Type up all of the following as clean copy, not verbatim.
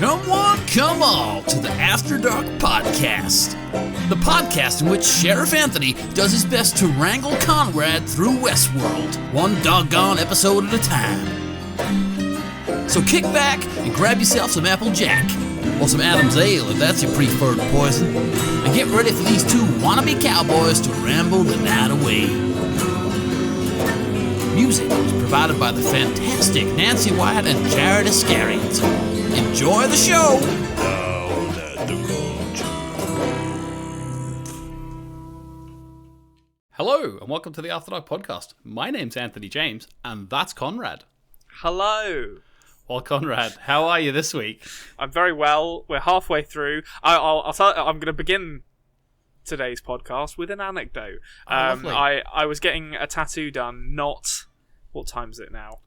Come one, come all to the After Dark Podcast. The podcast in which Sheriff Anthony does his best to wrangle Konrad through Westworld, one doggone episode at a time. So kick back and grab yourself some Apple Jack, or some Adam's Ale if that's your preferred poison, and get ready for these two wannabe cowboys to ramble the night away. Music was provided by the fantastic Nancy Wyatt and Jared Iscariot. Enjoy the show! Now let the road Hello, and welcome to the After Dark Podcast. My name's Anthony James, and that's Konrad. Hello. Well, Konrad, how are you this week? I'm very well. We're halfway through. I'm going to begin today's podcast with an anecdote. Lovely. I was getting a tattoo done. What time is it now?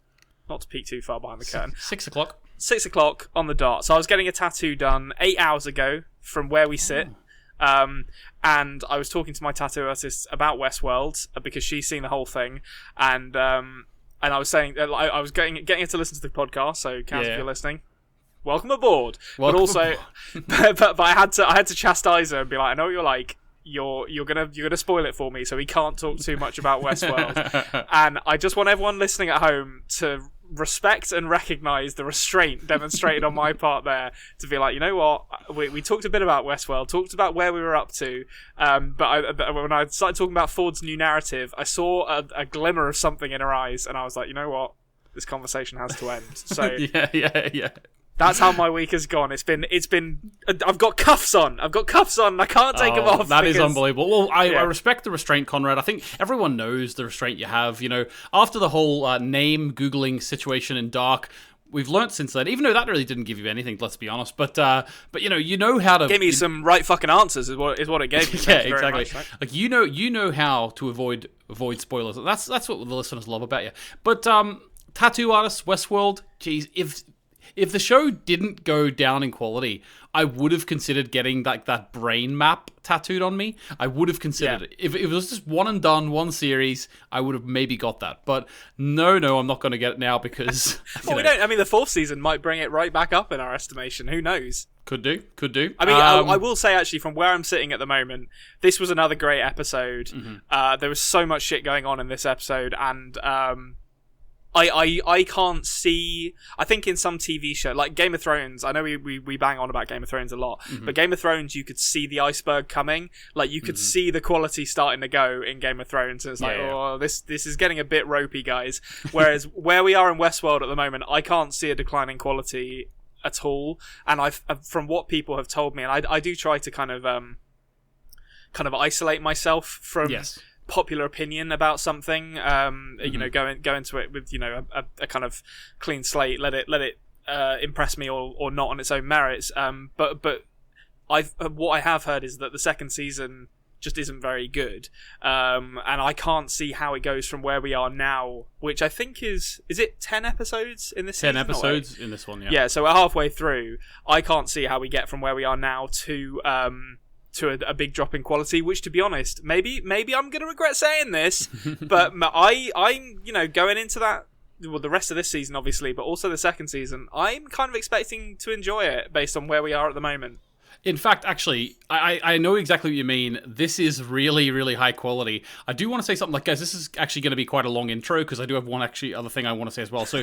Not to peek too far behind the curtain. 6 o'clock. 6 o'clock on the dot. So I was getting a tattoo done 8 hours ago from where we sit. And I was talking to my tattoo artist about Westworld because she's seen the whole thing. And I was saying, I was getting her to listen to the podcast. So, Kaz, if you're listening, welcome aboard. But also, but I had to chastise her and be like, I know what you're like. You're gonna spoil it for me, so we can't talk too much about Westworld. And I just want everyone listening at home to respect and recognise the restraint demonstrated on my part there, to be like, you know what, we talked a bit about Westworld, talked about where we were up to, but when I started talking about Ford's new narrative, I saw a glimmer of something in her eyes, and I was like, you know what, this conversation has to end. So Yeah. that's how my week has gone. It's been. I've got cuffs on. I can't take them off. That is unbelievable. Well, I respect the restraint, Konrad. I think everyone knows the restraint you have. You know, after the whole name Googling situation in Dark, we've learnt since then. Even though that really didn't give you anything, let's be honest. But you know how to give me some right fucking answers is what it gave me. Yeah, exactly. Much, right? Like you know how to avoid spoilers. That's what the listeners love about you. But tattoo artists, Westworld. Geez, if the show didn't go down in quality, I would have considered getting that brain map tattooed on me. I would have considered it. If it was just one and done, one series, I would have maybe got that. But no, I'm not going to get it now because... Well, we don't. I mean, the fourth season might bring it right back up in our estimation. Who knows? Could do. I mean, I will say, actually, from where I'm sitting at the moment, this was another great episode. Mm-hmm. There was so much shit going on in this episode, and... I can't see... I think in some TV show, like Game of Thrones, I know we bang on about Game of Thrones a lot, but Game of Thrones, you could see the iceberg coming. Like, you could see the quality starting to go in Game of Thrones, and it's like, oh, this is getting a bit ropey, guys. Whereas where we are in Westworld at the moment, I can't see a declining quality at all. And from what people have told me, and I do try to kind of isolate myself from... Yes. Popular opinion about something, you know, go into it with, you know, a kind of clean slate, let it impress me or not on its own merits. But what I have heard is that the second season just isn't very good, and I can't see how it goes from where we are now, which I think is it 10 episodes in this 10 season? episodes in this one, yeah. Yeah, so we're halfway through. I can't see how we get from where we are now to a big drop in quality, which, to be honest, maybe I'm going to regret saying this, but I'm, you know, going into that, well, the rest of this season, obviously, but also the second season, I'm kind of expecting to enjoy it based on where we are at the moment. In fact, actually, I know exactly what you mean. This is really, really high quality. I do want to say something like, guys, this is actually going to be quite a long intro because I do have one other thing I want to say as well. So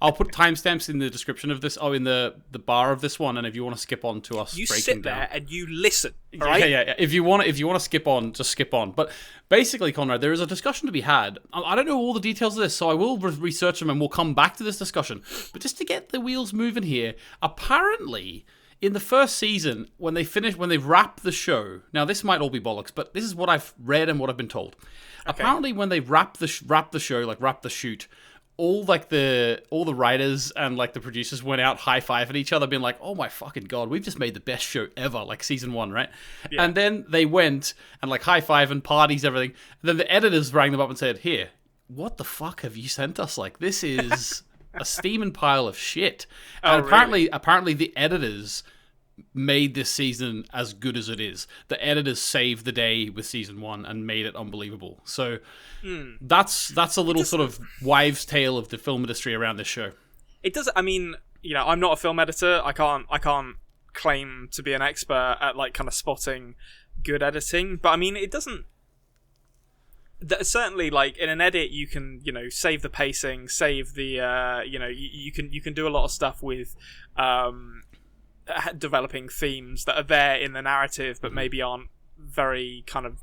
I'll put timestamps in the description of this, in the bar of this one, and if you want to skip on to us you breaking sit down. there and you listen, all right? Yeah. If you want to skip on, just skip on. But basically, Konrad, there is a discussion to be had. I don't know all the details of this, so I will research them and we'll come back to this discussion. But just to get the wheels moving here, apparently... in the first season, when they wrap the show, now this might all be bollocks, but this is what I've read and what I've been told. Okay. Apparently, when they wrap the show, like wrap the shoot, all the writers and like the producers went out high-fiving each other, being like, "Oh my fucking god, we've just made the best show ever!" Like season 1, right? Yeah. And then they went and like high-fiving, parties, everything. And then the editors rang them up and said, "Here, what the fuck have you sent us? Like this is." A steaming pile of shit. And apparently the editors made this season as good as it is. The editors saved the day with season 1 and made it unbelievable. So that's a little sort of wives' tale of the film industry around this show. It does. I mean, I'm not a film editor. I can't claim to be an expert at like kind of spotting good editing, but I mean, it doesn't. Certainly, like in an edit, you can save the pacing, save the you can do a lot of stuff with developing themes that are there in the narrative, but maybe aren't very kind of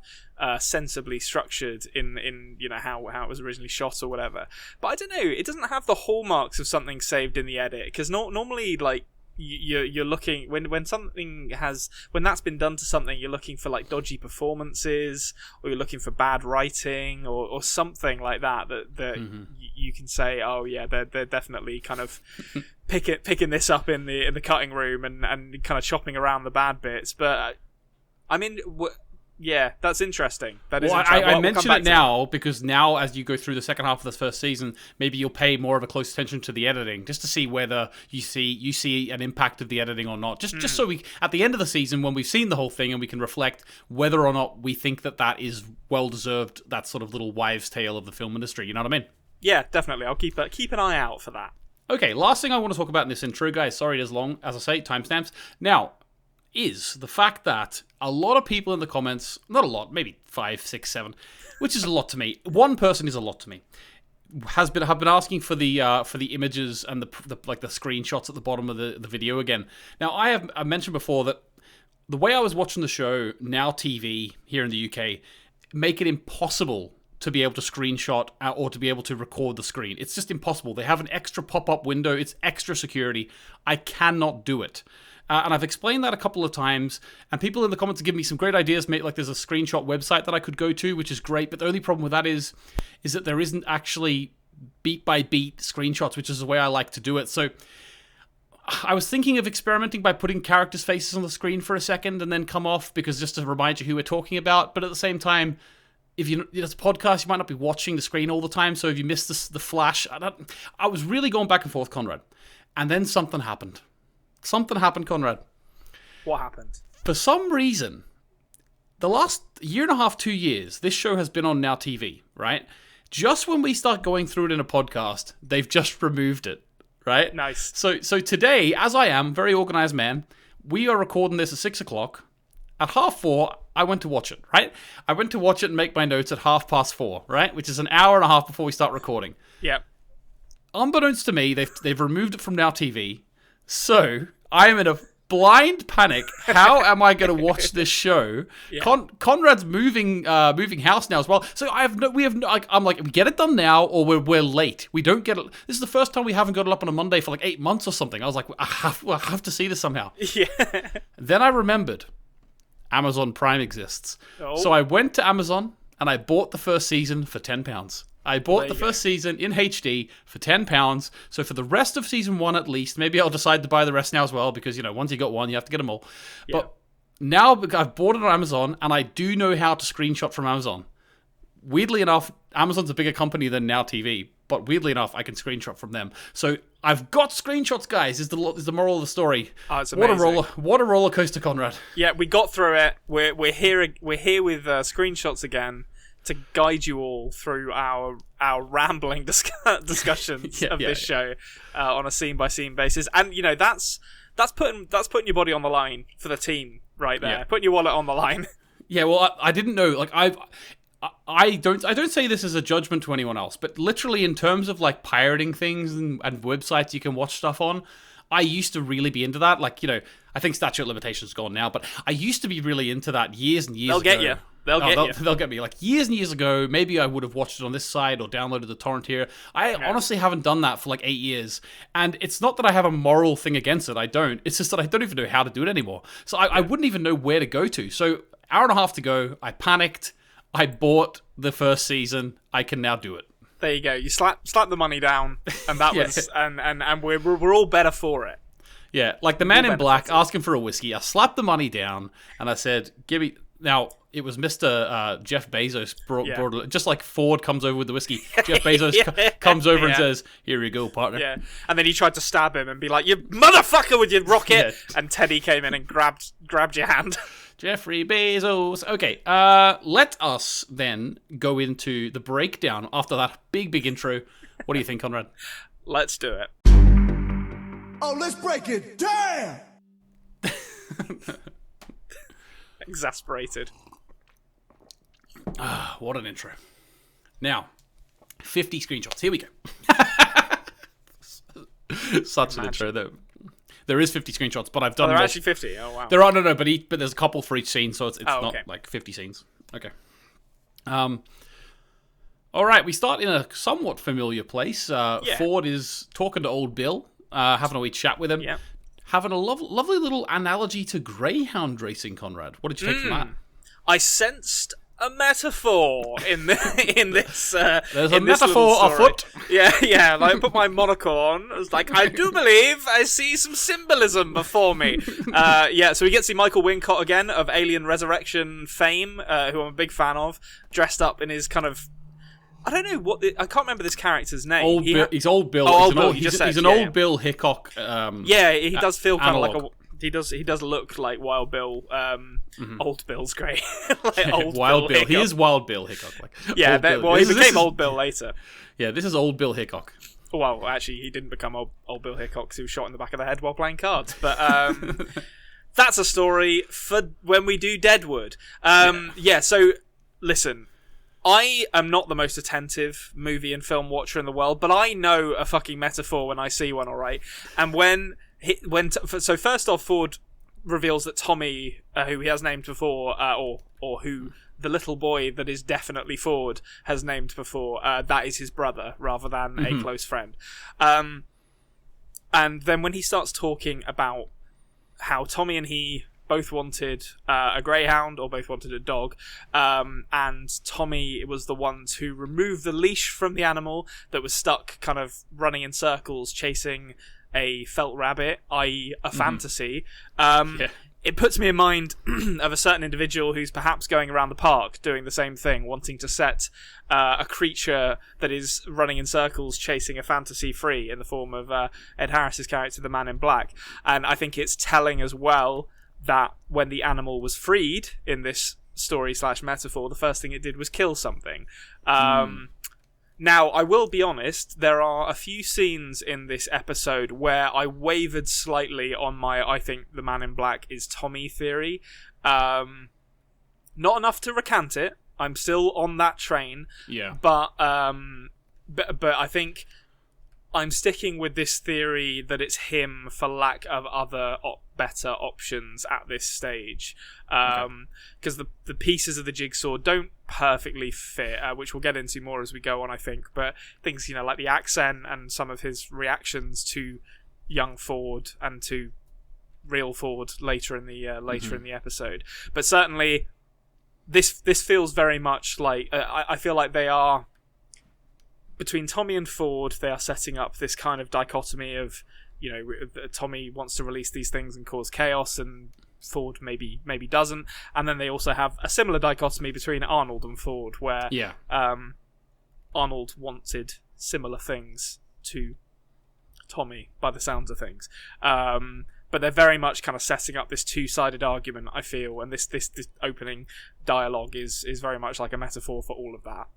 sensibly structured in how it was originally shot or whatever. But I don't know, it doesn't have the hallmarks of something saved in the edit, because normally like you're looking when that's been done to something, you're looking for like dodgy performances, or you're looking for bad writing or something like that you can say, oh yeah, they're definitely kind of picking this up in the cutting room and kind of chopping around the bad bits. But I mean, yeah, that's interesting. That is interesting. I mention it now because now, as you go through the second half of this first season, maybe you'll pay more of a close attention to the editing, just to see whether you see an impact of the editing or not. Just so we, at the end of the season, when we've seen the whole thing, and we can reflect whether or not we think that is well deserved. That sort of little wives' tale of the film industry. You know what I mean? Yeah, definitely. I'll keep an eye out for that. Okay, last thing I want to talk about in this intro, guys. Sorry it is long, as I say, timestamps. Now, is the fact that a lot of people in the comments, not a lot, maybe 5, 6, 7, which is a lot to me. One person is a lot to me. Have been asking for the images and the screenshots at the bottom of the video again. Now I mentioned before that the way I was watching the show, Now TV here in the UK, make it impossible to be able to screenshot or to be able to record the screen. It's just impossible. They have an extra pop-up window. It's extra security. I cannot do it. And I've explained that a couple of times, and people in the comments have given me some great ideas. Like there's a screenshot website that I could go to, which is great, but the only problem with that is that there isn't actually beat-by-beat screenshots, which is the way I like to do it. So I was thinking of experimenting by putting characters' faces on the screen for a second and then come off, because just to remind you who we're talking about. But at the same time, if it's a podcast, you might not be watching the screen all the time, so if you miss the flash... I was really going back and forth, Konrad. And then something happened. Something happened, Konrad. What happened? For some reason, the last year and a half, 2 years, this show has been on Now TV, right? Just when we start going through it in a podcast, they've just removed it, right? Nice. So today, as I am, very organized man, we are recording this at 6 o'clock. At 4:30, I went to watch it, right? I went to watch it and make my notes at 4:30, right? Which is an hour and a half before we start recording. Yep. Unbeknownst to me, they've removed it from Now TV. So I am in a blind panic. How am I going to watch this show? Yeah. Conrad's moving house now as well. So I'm like, we get it done now, or we're late. We don't get it. This is the first time we haven't got it up on a Monday for like 8 months or something. I was like, I have to see this somehow. Yeah. Then I remembered Amazon Prime exists. Oh. So I went to Amazon and I bought the first season for £10. I bought the first season in HD for £10. So for the rest of season 1 at least, maybe I'll decide to buy the rest now as well, because, once you got one, you have to get them all. Yeah. But now I've bought it on Amazon, and I do know how to screenshot from Amazon. Weirdly enough, Amazon's a bigger company than Now TV, but weirdly enough, I can screenshot from them. So I've got screenshots, guys, is the moral of the story. Oh, it's amazing. What a roller coaster, Konrad. Yeah, we got through it. We're here with screenshots again, to guide you all through our rambling discussions of this show on a scene by scene basis, and that's putting your body on the line for the team right there, putting your wallet on the line. Yeah, well, I didn't know. Like I don't say this as a judgment to anyone else, but literally in terms of like pirating things and websites you can watch stuff on, I used to really be into that. Like, I think statute of limitations gone now, but I used to be really into that years and years ago. They'll get you. They'll get me. Like years and years ago, maybe I would have watched it on this side or downloaded the torrent here. I honestly haven't done that for like 8 years. And it's not that I have a moral thing against it. I don't. It's just that I don't even know how to do it anymore. So I wouldn't even know where to go to. So hour and a half to go. I panicked. I bought the first season. I can now do it. There you go. You slap the money down, and that was and we're all better for it. Yeah, like the man in black asking for a whiskey. I slapped the money down and I said, "Give me." Now it was Mr. Jeff Bezos brought it, just like Ford comes over with the whiskey. Jeff Bezos comes over and says, "Here you go, partner." Yeah, and then he tried to stab him and be like, "You motherfucker with your rocket!" And Teddy came in and grabbed your hand. Jeffrey Bezos. Okay, let us then go into the breakdown after that big intro. What do you think, Konrad? Let's do it. Oh, let's break it. Damn! Exasperated. What an intro. Now, 50 screenshots. Here we go. Such an intro. There is 50 screenshots, but I've done. There are actually 50. Oh wow. There are no, but there's a couple for each scene, so it's not okay. like 50 scenes. Okay. All right, we start in a somewhat familiar place. Ford is talking to old Bill, having a wee chat with him. Yeah. Having a lovely little analogy to greyhound racing, Conrad. What did you take from that? I sensed a metaphor in this. There's in a this metaphor little story. afoot. Yeah. Like, I put my monocle on. I was like, I do believe I see some symbolism before me. So we get to see Michael Wincott again of Alien Resurrection fame, who I'm a big fan of, dressed up in his kind of. I don't know I can't remember this character's name. He's old Bill. Oh, he's old an Bill. old, he's an old Bill Hickok. He does feel kind of like analog. he does look like Wild Bill. Old Bill's great. Like old Wild Bill. Hickok. He is Wild Bill Hickok. Like, Yeah, Bill. well, he became Old Bill later. Yeah, this is old Bill Hickok. Well, actually, he didn't become old Bill Hickok because he was shot in the back of the head while playing cards. But that's a story for when we do Deadwood. So listen. I am not the most attentive movie and film watcher in the world, but I know a fucking metaphor when I see one, alright? And so first off, Ford reveals that Tommy, who he has named before, or who the little boy that is definitely Ford has named before, that is his brother rather than a close friend. And then when he starts talking about how Tommy and he both wanted a greyhound or both wanted a dog, and Tommy was the ones who removed the leash from the animal that was stuck kind of running in circles chasing a felt rabbit, i.e. a fantasy. It puts me in mind of a certain individual who's perhaps going around the park doing the same thing, wanting to set a creature that is running in circles chasing a fantasy free in the form of Ed Harris's character, the Man in Black. And I think it's telling as well that when the animal was freed in this story/metaphor, the first thing it did was kill something. Now, I will be honest, there are a few scenes in this episode where I wavered slightly on my I think the Man in Black is Tommy theory. Not enough to recant it. I'm still on that train. Yeah. But I think I'm sticking with this theory that it's him for lack of other better options at this stage, because the pieces of the jigsaw don't perfectly fit, which we'll get into more as we go on, I think. But things, like the accent and some of his reactions to young Ford and to real Ford later in the episode. But certainly, this feels very much like I feel like they are. Between Tommy and Ford, they are setting up this kind of dichotomy of, Tommy wants to release these things and cause chaos, and Ford maybe doesn't. And then they also have a similar dichotomy between Arnold and Ford, where Arnold wanted similar things to Tommy, by the sounds of things. But they're very much kind of setting up this two-sided argument, I feel, and this opening dialogue is very much like a metaphor for all of that.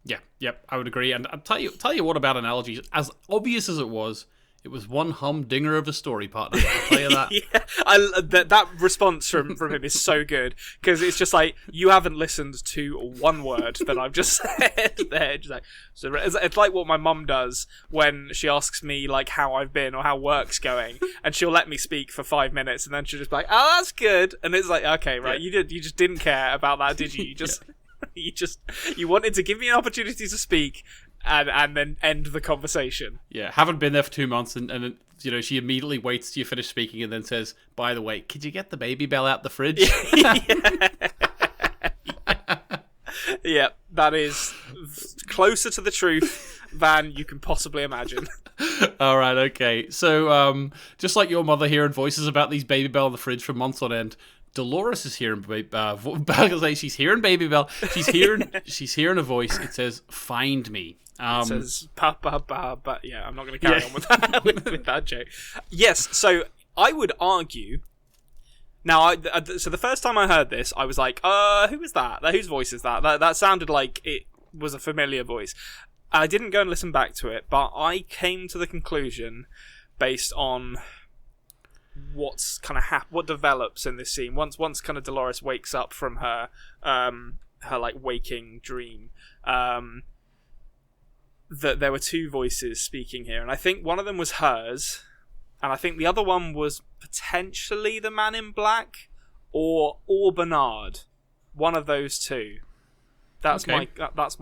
Yeah, yep, I would agree. And I'll tell you what about analogies. As obvious as it was one humdinger of a story, partner. I'll tell you that. That response from him is so good, because it's just like, you haven't listened to one word that I've just said there. It's like what my mum does when she asks me like how I've been or how work's going, and she'll let me speak for 5 minutes, and then she'll just be like, "Oh, that's good," and it's like, okay, right, you just didn't care about that, did you? You wanted to give me an opportunity to speak and then end the conversation. Yeah, haven't been there for 2 months, and she immediately waits till you finish speaking and then says, "By the way, could you get the baby bell out the fridge?" Yeah, that is closer to the truth than you can possibly imagine. All right, okay. So, just like your mother hearing voices about these baby bell in the fridge for months on end, Dolores is hearing she's hearing Baby Bell. She's hearing a voice. It says, "Find me." It says "Papa," but yeah, I'm not going to carry on with that with that joke. Yes, so I would argue. Now, so the first time I heard this, I was like, "Who is that? Whose voice is that? That sounded like it was a familiar voice." I didn't go and listen back to it, but I came to the conclusion based on what's kind of what develops in this scene. Once kind of Dolores wakes up from her like waking dream, that there were two voices speaking here, and I think one of them was hers, and I think the other one was potentially the man in black or Bernard. One of those two. That's my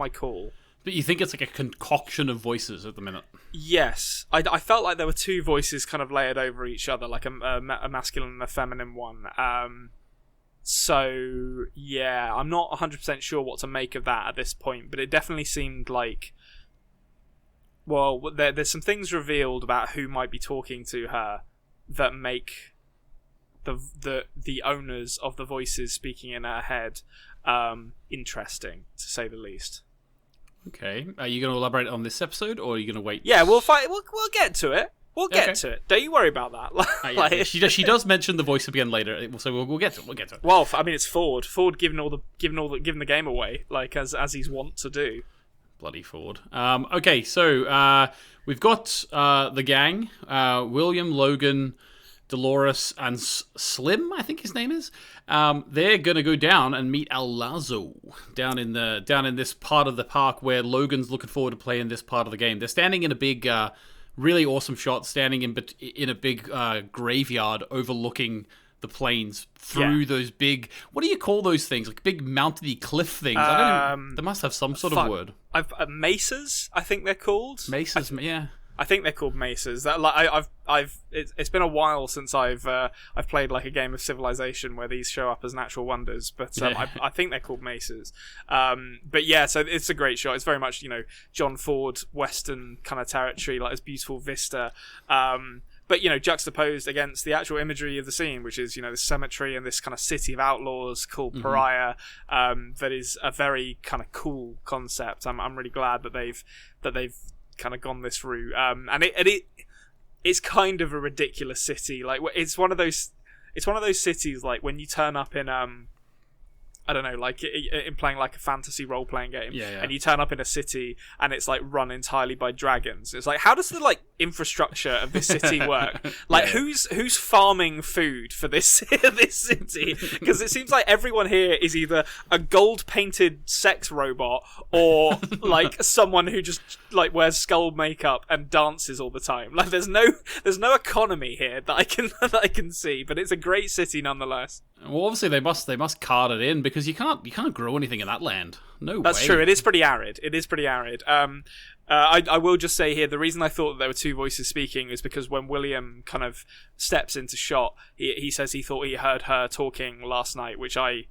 call. But you think it's like a concoction of voices at the minute? Yes. I felt like there were two voices kind of layered over each other, like a masculine and a feminine one. So, yeah, I'm not 100% sure what to make of that at this point, but it definitely seemed like... Well, there's some things revealed about who might be talking to her that make the owners of the voices speaking in her head interesting, to say the least. Okay. Are you going to elaborate on this episode, or are you going to wait? Yeah, we'll get to it. We'll get to it. Don't you worry about that. Yeah. She does mention the voice again later, so we'll get to it. Well, I mean, it's Ford. Ford giving the game away, like as he's wont to do. Bloody Ford. Okay, so we've got the gang: William, Logan, Dolores, and Slim, I think his name is. They're gonna go down and meet Lazo down in this part of the park where Logan's looking forward to playing this part of the game. They're standing in a big, really awesome shot, standing in a big graveyard overlooking the plains through those big. What do you call those things? Like big mountainy cliff things? They must have some sort of word. Mesas, I think they're called. Mesas, yeah. I think they're called mesas. That like it's been a while since I've played like a game of Civilization where these show up as natural wonders, but I think they're called mesas. But yeah, so it's a great shot. It's very much John Ford Western kind of territory, like this beautiful vista. But juxtaposed against the actual imagery of the scene, which is this cemetery and this kind of city of outlaws called Pariah. That is a very kind of cool concept. I'm really glad that they've kind of gone this route, and it's kind of a ridiculous city. Like it's one of those cities like when you turn up in I don't know, like in playing like a fantasy role playing game, and you turn up in a city and it's like run entirely by dragons. It's like, how does the like infrastructure of this city work? Like who's farming food for this this city? Because it seems like everyone here is either a gold painted sex robot or like someone who just like wears skull makeup and dances all the time. Like there's no economy here that I can see, but it's a great city nonetheless. Well, obviously they must cart it in because you can't grow anything in that land. No way. That's true. It is pretty arid. I will just say here, the reason I thought that there were two voices speaking is because when William kind of steps into shot, he says he thought he heard her talking last night, which I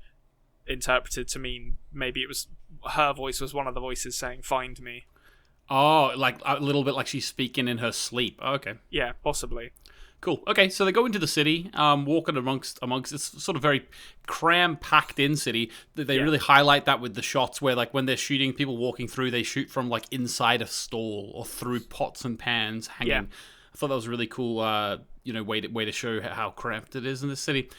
interpreted to mean maybe it was her voice was one of the voices saying "find me." Oh, like a little bit like she's speaking in her sleep. Oh, okay. Yeah, possibly. Cool. Okay, so they go into the city, walking amongst this sort of very cram-packed in city. They really highlight that with the shots where, like, when they're shooting people walking through, they shoot from like inside a stall or through pots and pans hanging. Yeah. I thought that was a really cool, way to show how cramped it is in this city.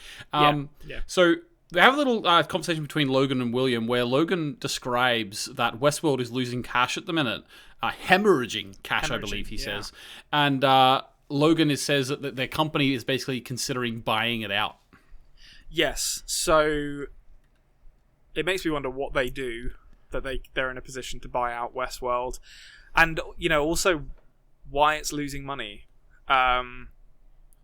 So they have a little conversation between Logan and William where Logan describes that Westworld is losing cash at the minute, hemorrhaging cash, I believe he says, and Logan says that their company is basically considering buying it out. Yes, so it makes me wonder what they do that they're in a position to buy out Westworld, and also why it's losing money.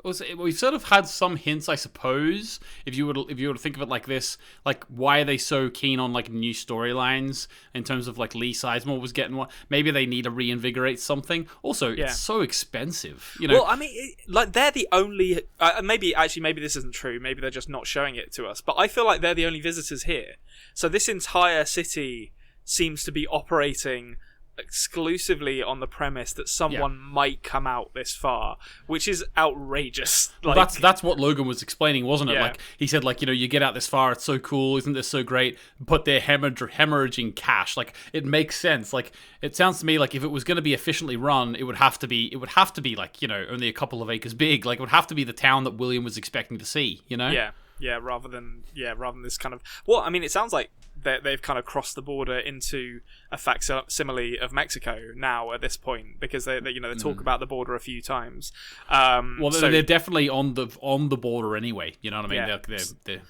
We've sort of had some hints, I suppose, if you were to think of it like this, like why are they so keen on like new storylines in terms of like Lee Sizemore was getting one. Maybe they need to reinvigorate something. Also, it's so expensive, Well, I mean, they're the only. Maybe this isn't true. Maybe they're just not showing it to us. But I feel like they're the only visitors here. So this entire city seems to be operating exclusively on the premise that someone might come out this far, which is outrageous. Like, that's what Logan was explaining, wasn't it? Yeah. Like he said, like you get out this far, it's so cool, isn't this so great? But they're hemorrhaging cash. Like it makes sense. Like it sounds to me like if it was going to be efficiently run, it would have to be like only a couple of acres big. Like it would have to be the town that William was expecting to see. Yeah. rather than this kind of. Well, I mean, it sounds like they've kind of crossed the border into a facsimile of Mexico now at this point, because they talk about the border a few times. Well, they're definitely on the border anyway. You know what I mean? Yeah. They're...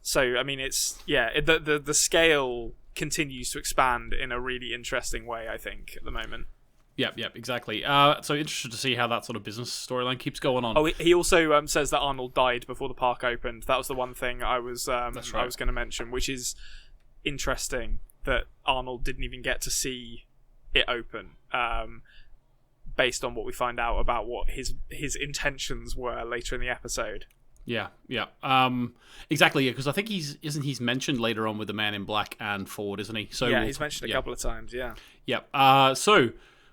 So I mean, it's the scale continues to expand in a really interesting way, I think, at the moment. Yep, exactly. So interested to see how that sort of business storyline keeps going on. Oh, he also says that Arnold died before the park opened. That was the one thing I was I was going to mention, which is interesting that Arnold didn't even get to see it open, based on what we find out about what his intentions were later in the episode. Yeah. Exactly. Yeah, because I think he's mentioned later on with the Man in Black and Ford, isn't he? So yeah, he's mentioned a couple of times. Yeah. Yep. So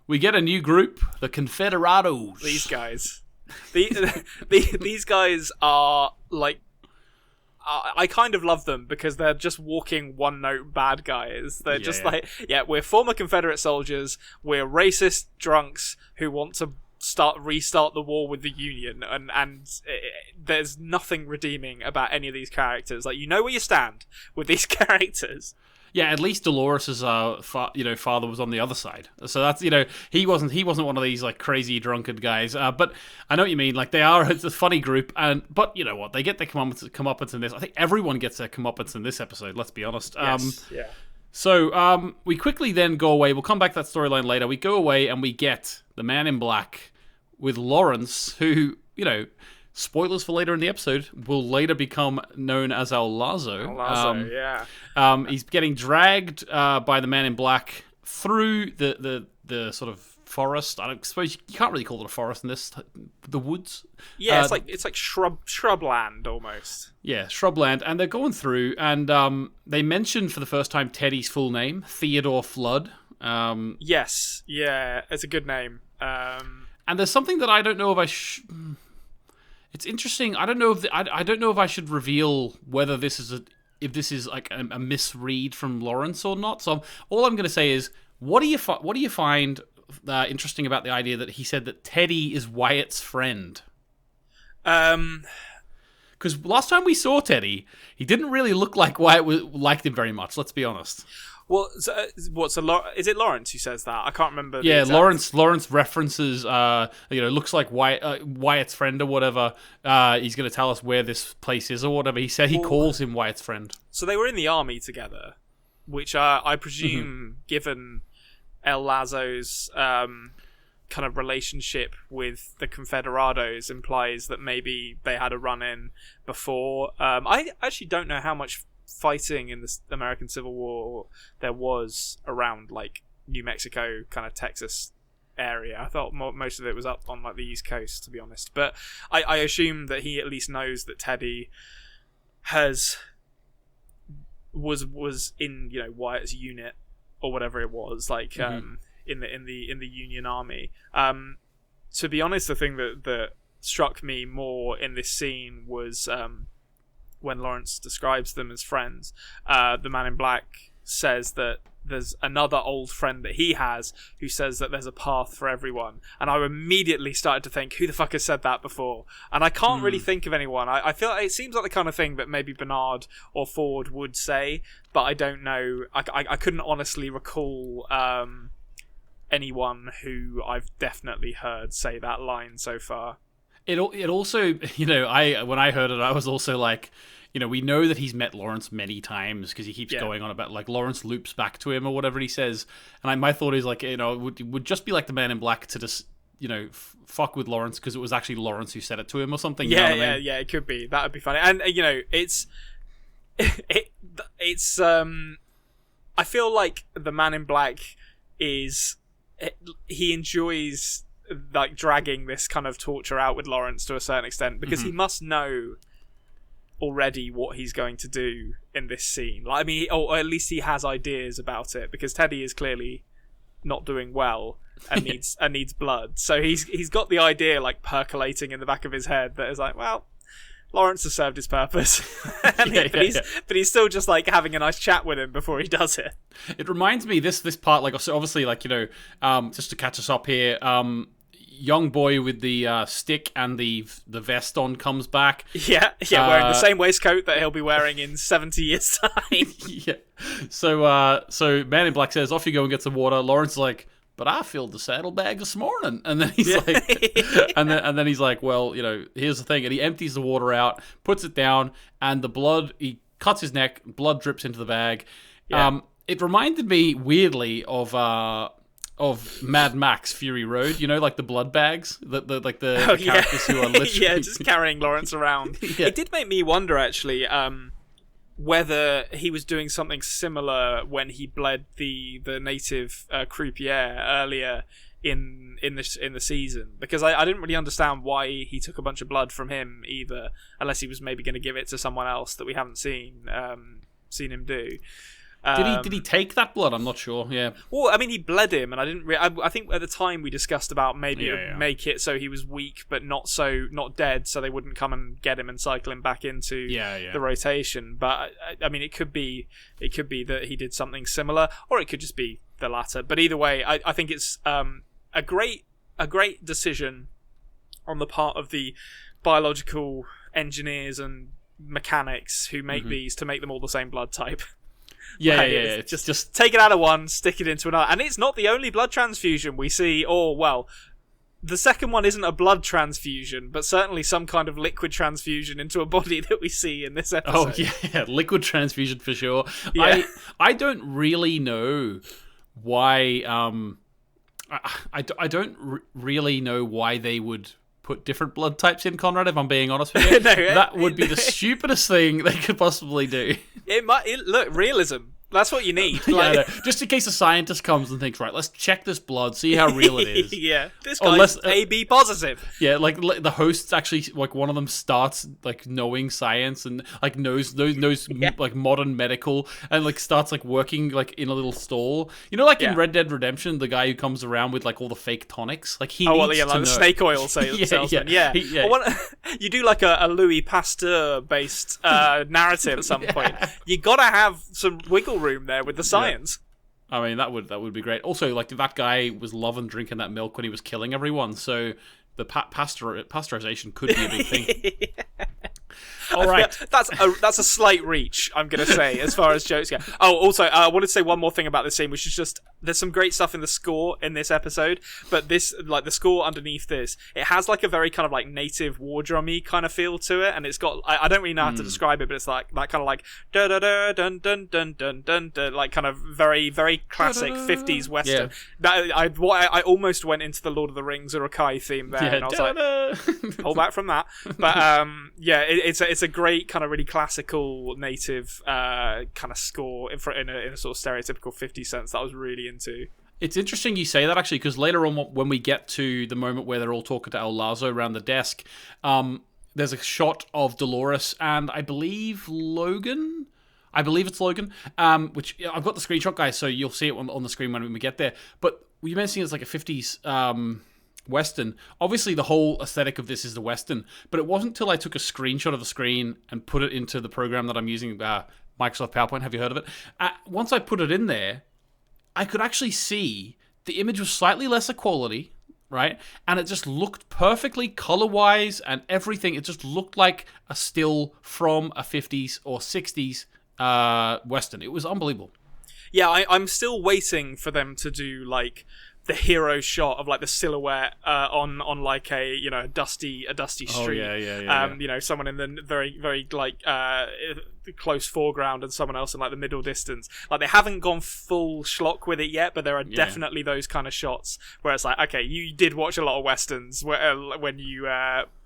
we get a new group, the Confererados. These guys, these guys are like, I kind of love them because they're just walking one-note bad guys. They're like, we're former Confederate soldiers. We're racist drunks who want to restart the war with the Union, and there's nothing redeeming about any of these characters. Like, you know where you stand with these characters. Yeah, at least Dolores' father was on the other side, so that's he wasn't one of these like crazy drunkard guys. But I know what you mean. Like, it's a funny group, but you know what? They get their comeuppance in this. I think everyone gets their comeuppance in this episode. Let's be honest. Yes. Yeah. So we quickly then go away. We'll come back to that storyline later. We go away and we get the Man in Black with Lawrence, who, spoilers for later in the episode, will later become known as our Lazo. He's getting dragged by the Man in Black through the sort of forest. I don't suppose you can't really call it a forest in this, the woods. Yeah, it's like shrubland almost. Yeah, shrubland, and they're going through, and they mention for the first time Teddy's full name, Theodore Flood. Yes, yeah, it's a good name. And there's something that I don't know if it's interesting. I don't know if I should reveal whether this is like a misread from Lawrence or not. So all I'm going to say is, what do you find interesting about the idea that he said that Teddy is Wyatt's friend? Because last time we saw Teddy, he didn't really look like Wyatt liked him very much. Let's be honest. Well, is it Lawrence who says that? I can't remember. Yeah, Lawrence references, looks like Wyatt's friend or whatever. He's going to tell us where this place is or whatever. He said he calls him Wyatt's friend. So they were in the army together, which I presume, given El Lazo's kind of relationship with the Confererados, implies that maybe they had a run-in before. I actually don't know how much fighting in the American Civil War there was around like New Mexico, kind of Texas area. I thought most of it was up on like the East Coast, to be honest. But I assume that he at least knows that Teddy was in Wyatt's unit or whatever it was, like in the Union Army. To be honest, the thing that struck me more in this scene was when Lawrence describes them as friends. The Man in Black says that there's another old friend that he has who says that there's a path for everyone. And I immediately started to think, who the fuck has said that before? And I can't really think of anyone. I feel like it seems like the kind of thing that maybe Bernard or Ford would say, but I don't know. I couldn't honestly recall anyone who I've definitely heard say that line so far. It also, when I heard it, I was also like, we know that he's met Lawrence many times because he keeps going on about, like, Lawrence loops back to him or whatever he says. And my thought is, like, it would just be like the Man in Black to just, fuck with Lawrence because it was actually Lawrence who said it to him or something. Yeah, you know what I mean? Yeah, it could be. That would be funny. And, it's I feel like the Man in Black he enjoys like dragging this kind of torture out with Lawrence to a certain extent because he must know already what he's going to do in this scene. Like, I mean, or at least he has ideas about it because Teddy is clearly not doing well and needs blood. So he's got the idea like percolating in the back of his head that is like, well, Lawrence has served his purpose, but he's still just like having a nice chat with him before he does it. It reminds me this part, like, so obviously, like, just to catch us up here. young boy with the stick and the vest on comes back. Yeah, wearing the same waistcoat that he'll be wearing in 70 years' time. Yeah. So Man in Black says, "Off you go and get some water." Lawrence is like, "But I filled the saddlebag this morning." And then he's like, and then he's like, "Well, here's the thing." And he empties the water out, puts it down, and the blood. He cuts his neck. Blood drips into the bag. Yeah. It reminded me weirdly of Mad Max Fury Road. Like the blood bags, the characters who are literally just carrying Lawrence around. Yeah. It did make me wonder actually. Whether he was doing something similar when he bled the native croupier earlier in the season, because I didn't really understand why he took a bunch of blood from him either, unless he was maybe going to give it to someone else that we haven't seen him do. Did he take that blood? I'm not sure. Yeah. Well, I mean, he bled him, and I didn't. I think at the time we discussed about maybe make it so he was weak but not dead, so they wouldn't come and get him and cycle him back into the rotation. But I mean, it could be that he did something similar, or it could just be the latter. But either way, I think it's a great decision on the part of the biological engineers and mechanics who make these to make them all the same blood type. Yeah, It's just take it out of one, stick it into another. And it's not the only blood transfusion we see, the second one isn't a blood transfusion, but certainly some kind of liquid transfusion into a body that we see in this episode. Oh, yeah, liquid transfusion for sure. Yeah. I don't really know why... I don't really know why they would put different blood types in, Conrad, if I'm being honest with you. That would be the stupidest thing they could possibly do. Look, realism. That's what you need. Just in case a scientist comes and thinks, right, let's check this blood, see how real it is. Yeah, this guy's AB positive. Yeah, like the hosts actually, like one of them starts like knowing science and like knows like modern medical and like starts like working like in a little stall. In Red Dead Redemption, the guy who comes around with like all the fake tonics, like he needs to know. The snake oil salesman. You do like a Louis Pasteur based narrative at some point. You gotta have some wiggle room there with the science. I mean, that would be great. Also, like that guy was loving drinking that milk when he was killing everyone, so the pasteurization could be a big thing. All right, that's a slight reach, I'm gonna say, as far as jokes go. Oh, also, I wanted to say one more thing about this scene, which is just there's some great stuff in the score in this episode, but this, like the score underneath this, it has like a very kind of like native war drummy kind of feel to it, and it's got I don't really know how to describe it, but it's like that kind of like da da da dun dun dun dun dun, like kind of very very classic 50s western. Yeah. I almost went into the Lord of the Rings Urukai theme there, and I was like, pull back from that. But it's a great kind of really classical native kind of score in a sort of stereotypical 50s sense that I was really into. It's interesting you say that, actually, because later on when we get to the moment where they're all talking to El Lazo around the desk, there's a shot of Dolores and I believe Logan. I believe it's Logan, which I've got the screenshot, guys, so you'll see it on the screen when we get there. But you mentioned it's like a 50s Western. Obviously, the whole aesthetic of this is the Western, but it wasn't until I took a screenshot of the screen and put it into the program that I'm using, Microsoft PowerPoint. Have you heard of it? Once I put it in there, I could actually see the image was slightly lesser quality, right? And it just looked perfectly color-wise and everything. It just looked like a still from a 50s or 60s Western. It was unbelievable. Yeah, I'm still waiting for them to do like the hero shot of like the silhouette on like a dusty street. Yeah. Someone in the very very like close foreground and someone else in like the middle distance. Like they haven't gone full schlock with it yet, but there are definitely those kind of shots where it's like, okay, you did watch a lot of westerns when you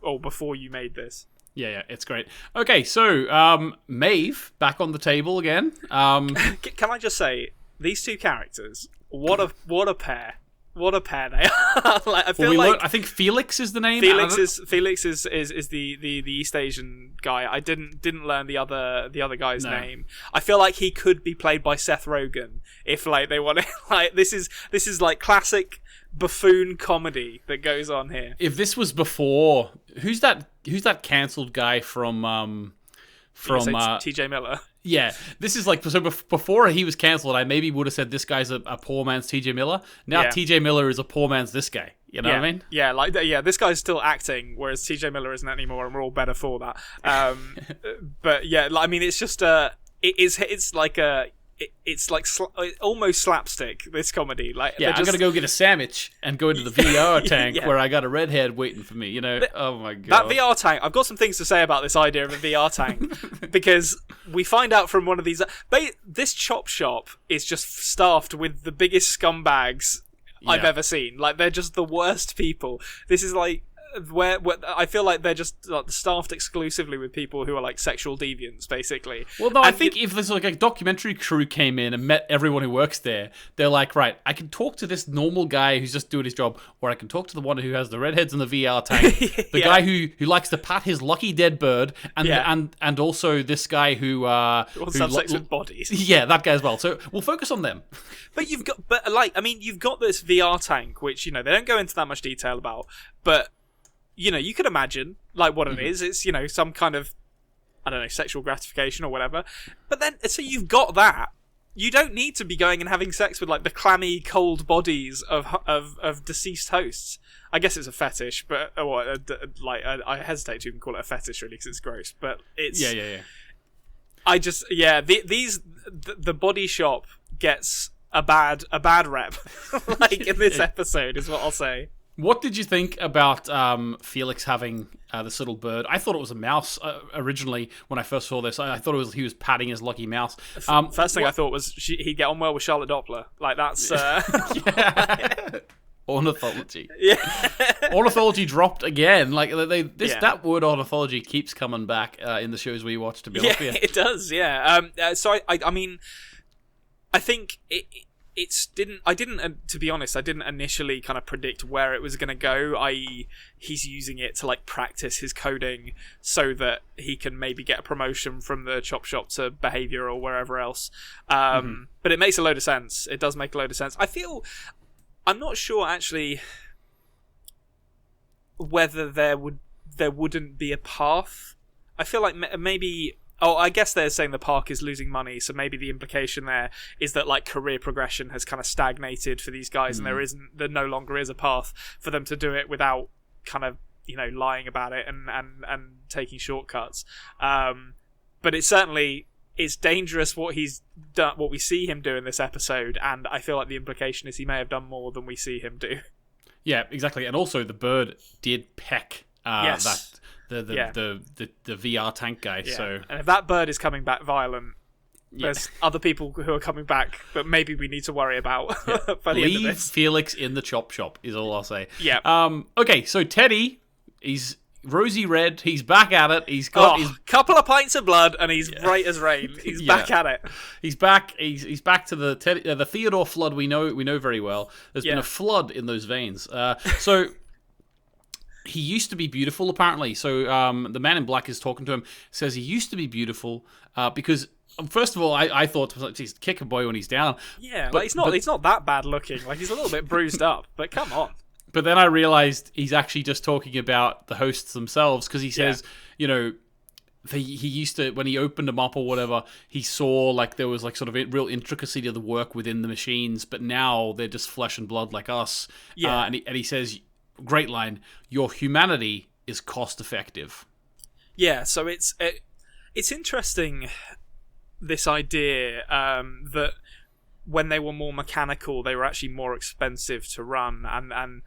or before you made this. Yeah, it's great. Okay, so Maeve back on the table again. Can I just say, these two characters, what a pair. What a pair they are! I think Felix is the name. Felix is the East Asian guy. I didn't learn the other guy's name. I feel like he could be played by Seth Rogen if like they want to. Like this is like classic buffoon comedy that goes on here. If this was before, who's that cancelled guy from TJ Miller? Yeah, this is like, so before he was cancelled, I maybe would have said this guy's a poor man's TJ Miller. Now TJ Miller is a poor man's this guy. You know what I mean? Yeah, this guy's still acting, whereas TJ Miller isn't anymore, and we're all better for that. But yeah, I mean, it's just almost slapstick, this comedy. Like, yeah, I'm gonna go get a sandwich and go into the VR tank Yeah. where I got a redhead waiting for me. You know, oh my god, that VR tank. I've got some things to say about this idea of a VR tank because we find out from one of these. This chop shop is just staffed with the biggest scumbags I've ever seen. Like, they're just the worst people. This is like where I feel like they're just like staffed exclusively with people who are like sexual deviants, basically. Well, no, I think if there's like a documentary crew came in and met everyone who works there, they're like, right, I can talk to this normal guy who's just doing his job, or I can talk to the one who has the redheads in the VR tank, the guy who likes to pat his lucky dead bird, and also this guy who wants to have sex with bodies. Yeah, that guy as well. So we'll focus on them. But you've got this VR tank, which, you know, they don't go into that much detail about, but you know, you could imagine, like, what it is. It's, you know, some kind of, I don't know, sexual gratification or whatever. But then, so you've got that. You don't need to be going and having sex with, like, the clammy, cold bodies of deceased hosts. I guess it's a fetish, but, I hesitate to even call it a fetish, really, because it's gross. But it's... Yeah. I just, the body shop gets a bad rep, like, in this episode, is what I'll say. What did you think about Felix having this little bird? I thought it was a mouse originally when I first saw this. I thought he was patting his lucky mouse. First thing I thought was he'd get on well with Charlotte Doppler. Like, that's... Ornithology. Yeah. Ornithology dropped again. Like that word ornithology keeps coming back in the shows we watch, to be honest with you. It does, yeah. So I mean, I think to be honest, I didn't initially kind of predict where it was going to go, i.e. he's using it to like practice his coding so that he can maybe get a promotion from the chop shop to behavior or wherever else. But it makes a load of sense. It does make a load of sense. I'm not sure actually whether there wouldn't be a path. I feel like maybe... Oh, I guess they're saying the park is losing money, so maybe the implication there is that like career progression has kind of stagnated for these guys, and there no longer is a path for them to do it without kind of, you know, lying about it and taking shortcuts. But it's dangerous what he's done, what we see him do in this episode, and I feel like the implication is he may have done more than we see him do. Yeah, exactly, and also the bird did peck yes. that. The VR tank guy. Yeah. So, and if that bird is coming back violent, there's other people who are coming back that maybe we need to worry about. By the end of leave this. Felix in the chop shop is all I'll say. Yeah. Okay, so Teddy, he's rosy red. He's back at it. He's got his couple of pints of blood, and he's bright as rain. He's back at it. He's back. He's back to the Theodore flood. We know very well. There's been a flood in those veins. So. He used to be beautiful, apparently. So the man in black is talking to him, says he used to be beautiful because, first of all, I thought, geez, kick a boy when he's down. Yeah, but, like he's not that bad looking. Like, he's a little bit bruised up, but come on. But then I realized he's actually just talking about the hosts themselves, because he says, you know, he used to, when he opened them up or whatever, he saw like there was like sort of a real intricacy to the work within the machines, but now they're just flesh and blood like us. Yeah. And he says... Great line. Your humanity is cost effective. Yeah, so it's interesting, this idea that when they were more mechanical, they were actually more expensive to run, and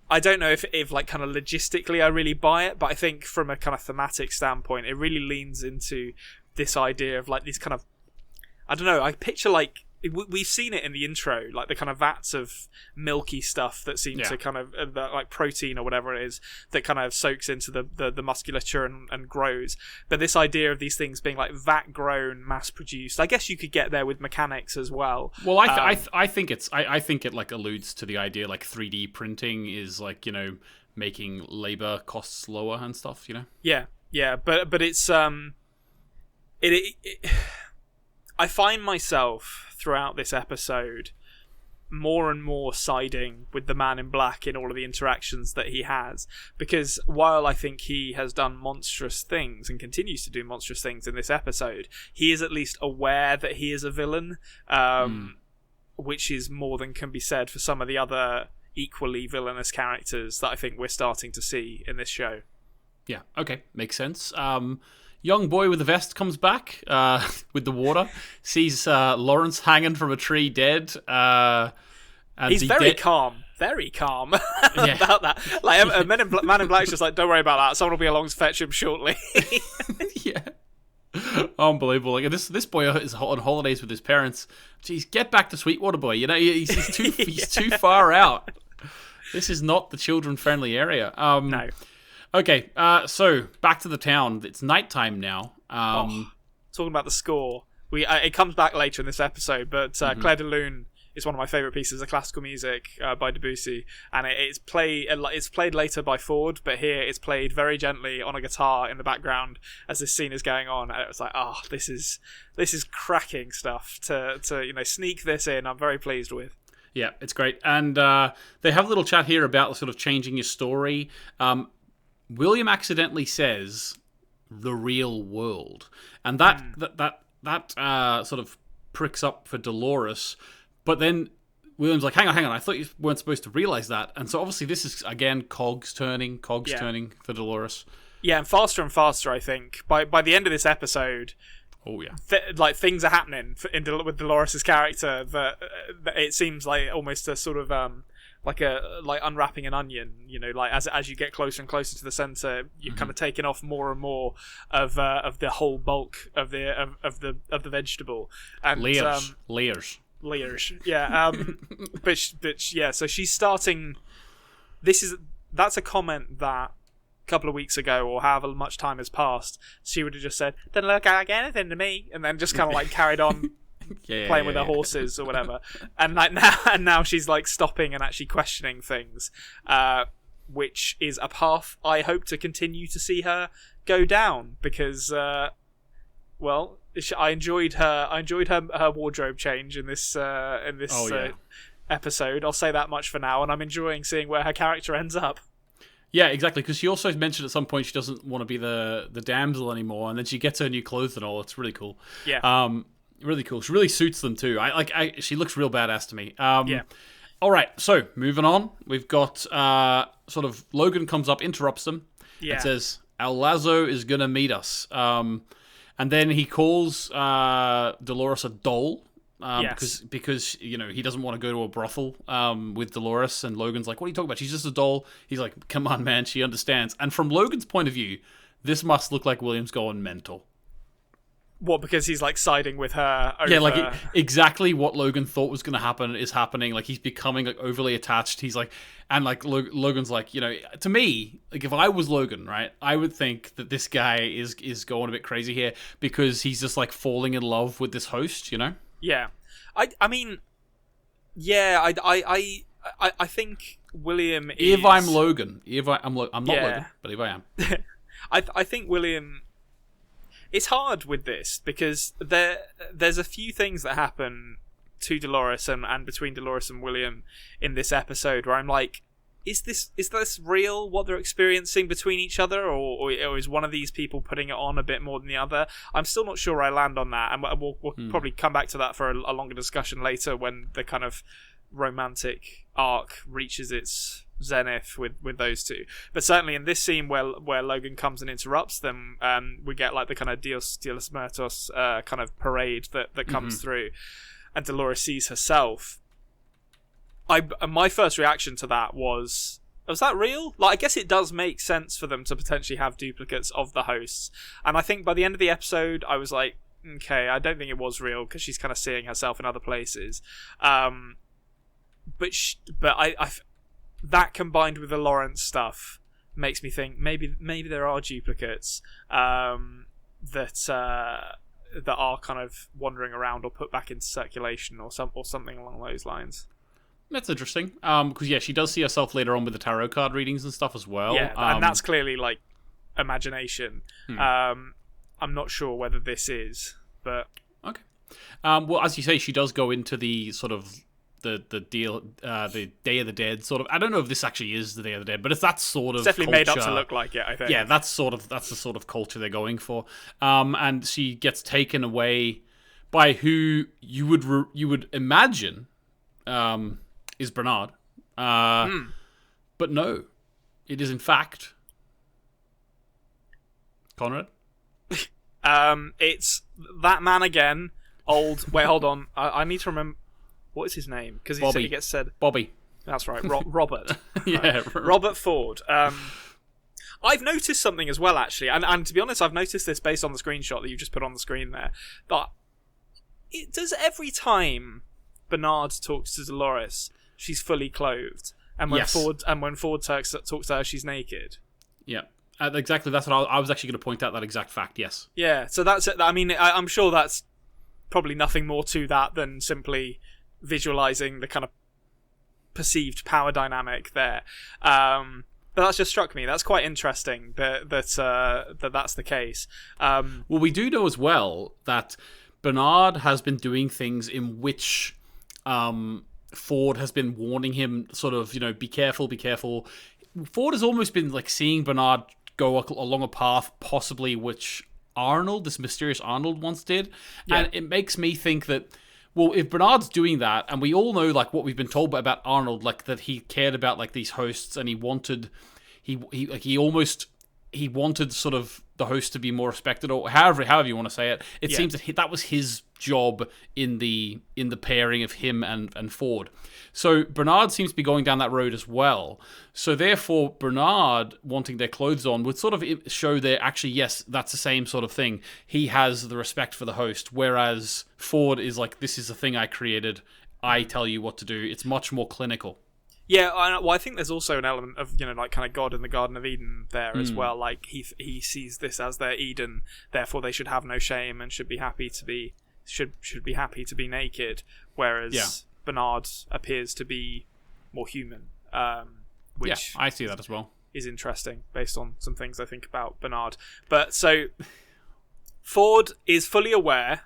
I don't know if like kind of logistically I really buy it, but I think from a kind of thematic standpoint, it really leans into this idea of like these kind of, I don't know, I picture like, we've seen it in the intro, like the kind of vats of milky stuff that seem to kind of like protein or whatever it is that kind of soaks into the musculature and grows. But this idea of these things being like vat grown, mass produced, I guess you could get there with mechanics as well. Well, I think it like alludes to the idea like 3D printing is like, you know, making labor costs lower and stuff, you know. Yeah, but it's I find myself throughout this episode more and more siding with the man in black in all of the interactions that he has, because while I think he has done monstrous things and continues to do monstrous things in this episode, he is at least aware that he is a villain, which is more than can be said for some of the other, equally villainous characters that I think we're starting to see in this show. Yeah, okay, makes sense. Young boy with the vest comes back with the water, sees Lawrence hanging from a tree dead. And he's very calm about that. Like, Man in Black's just like, don't worry about that. Someone will be along to fetch him shortly. Yeah. Unbelievable. Like this boy is on holidays with his parents. Jeez, get back to Sweetwater, boy. You know, he's too far out. This is not the children-friendly area. No. Okay, so back to the town. It's nighttime now. Talking about the score, it comes back later in this episode, but Clair de Lune is one of my favourite pieces of classical music by Debussy, and it's played later by Ford, but here it's played very gently on a guitar in the background as this scene is going on, and it was like, this is cracking stuff to sneak this in. I'm very pleased with. Yeah, it's great, and they have a little chat here about sort of changing your story. William accidentally says the real world, and that sort of pricks up for Dolores. But then William's like, hang on, I thought you weren't supposed to realize that. And so obviously this is, again, cogs turning for Dolores. Yeah, and faster, I think. By the end of this episode, oh yeah, things are happening with Dolores' character that it seems like almost a sort of like unwrapping an onion. You know, like as you get closer and closer to the center, you're kind of taking off more and more of the whole bulk of the vegetable and layers. Yeah, but yeah. So she's starting. That's a comment that a couple of weeks ago, or however much time has passed, she would have just said, "Doesn't look like anything to me," and then just kind of like carried on playing with her horses or whatever. And like now she's like stopping and actually questioning things, which is a path I hope to continue to see her go down because, well. I enjoyed her wardrobe change in this episode. I'll say that much for now, and I'm enjoying seeing where her character ends up. Yeah, exactly. Because she also mentioned at some point she doesn't want to be the damsel anymore, and then she gets her new clothes and all. It's really cool. Yeah. Really cool. She really suits them too. She looks real badass to me. Yeah. All right. So moving on, we've got sort of Logan comes up, interrupts them, and says, "Our Lazo is gonna meet us." And then he calls Dolores a doll because he doesn't want to go to a brothel with Dolores. And Logan's like, "What are you talking about? She's just a doll." He's like, "Come on, man, she understands." And from Logan's point of view, this must look like William's going mental. What, because he's like siding with her over... Yeah, like exactly what Logan thought was going to happen is happening. Like he's becoming like overly attached. He's like, and like Logan's like, to me, like if I was Logan, right, I would think that this guy is going a bit crazy here because he's just like falling in love with this host, Yeah, I mean, yeah, I think William is... If I'm Logan, I'm not Logan, but if I am, I think William. It's hard with this because there's a few things that happen to Dolores and between Dolores and William in this episode where I'm like, is this real, what they're experiencing between each other, or is one of these people putting it on a bit more than the other? I'm still not sure where I land on that, and we'll probably come back to that for a longer discussion later when the kind of romantic arc reaches its zenith with those two. But certainly in this scene where Logan comes and interrupts them, we get like the kind of Dios de los Muertos kind of parade that comes through, and Dolores sees herself. My first reaction to that was that real? Like, I guess it does make sense for them to potentially have duplicates of the hosts, and I think by the end of the episode I was like, okay, I don't think it was real because she's kind of seeing herself in other places. But I that combined with the Lawrence stuff makes me think maybe there are duplicates that are kind of wandering around or put back into circulation or something along those lines. That's interesting. Because she does see herself later on with the tarot card readings and stuff as well. Yeah, and that's clearly like imagination. I'm not sure whether this is, but okay. Well, as you say, she does go into the sort of the Day of the Dead sort of. I don't know if this actually is the Day of the Dead, but it's that sort of. It's definitely culture. Made up to look like it, I think. Yeah, that's the sort of culture they're going for. And she gets taken away by who you would imagine is Bernard. But no, it is in fact Konrad. It's that man again. Old. Wait, hold on. I need to remember. What is his name? Because he gets said. Bobby. That's right, Robert. Yeah, Robert Ford. I've noticed something as well, actually, and to be honest, I've noticed this based on the screenshot that you just put on the screen there. But it does every time Bernard talks to Dolores, she's fully clothed, and when Ford talks to her, she's naked. Yeah. Exactly. That's what I was actually going to point out. That exact fact. Yes. Yeah. So that's it. I mean, I'm sure that's probably nothing more to that than simply visualizing the kind of perceived power dynamic there. But that's just struck me. That's quite interesting that that's the case. Well, we do know as well that Bernard has been doing things in which Ford has been warning him, sort of, be careful, be careful. Ford has almost been like seeing Bernard go along a path, possibly which this mysterious Arnold once did. Yeah. And it makes me think that, well, if Bernard's doing that, and we all know like what we've been told about Arnold, like that he cared about like these hosts, and he wanted sort of the host to be more respected, or however you want to say it. It seems that that was his job in the pairing of him and Ford. So Bernard seems to be going down that road as well. So therefore, Bernard wanting their clothes on would sort of show that actually, yes, that's the same sort of thing. He has the respect for the host, whereas Ford is like, this is a thing I created. I tell you what to do. It's much more clinical. Yeah, I think there's also an element of, like kind of God in the Garden of Eden there as well. Like he sees this as their Eden, therefore they should have no shame and should be happy to be naked. Whereas Bernard appears to be more human, which I see that as well. Is interesting based on some things I think about Bernard. But so Ford is fully aware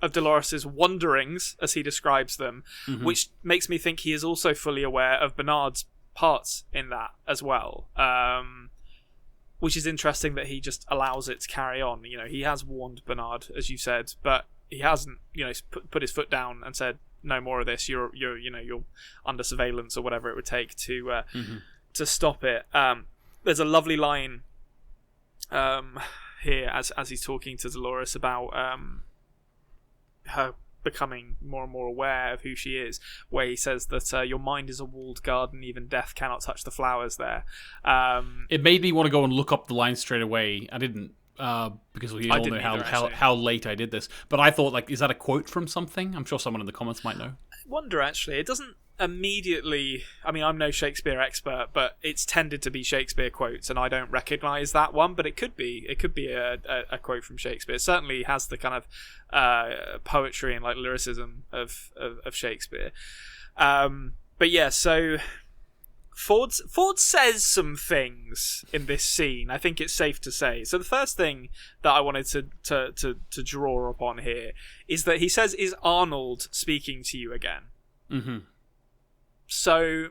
of Dolores' wanderings, as he describes them, which makes me think he is also fully aware of Bernard's parts in that as well. Which is interesting that he just allows it to carry on. He has warned Bernard, as you said, but he hasn't, put his foot down and said, "No more of this. You're under surveillance," or whatever it would take to stop it. There's a lovely line here as he's talking to Dolores about her becoming more and more aware of who she is, where he says that your mind is a walled garden, even death cannot touch the flowers there. It made me want to go and look up the line straight away. I didn't, because we all know how late I did this. But I thought, like, is that a quote from something? I'm sure someone in the comments might know. I wonder, actually. It doesn't immediately... I mean, I'm no Shakespeare expert, but it's tended to be Shakespeare quotes, and I don't recognise that one, but it could be. It could be a quote from Shakespeare. It certainly has the kind of poetry and like lyricism of Shakespeare. But yeah, so Ford says some things in this scene, I think it's safe to say. So the first thing that I wanted to draw upon here is that he says, "Is Arnold speaking to you again?" Mm-hmm. So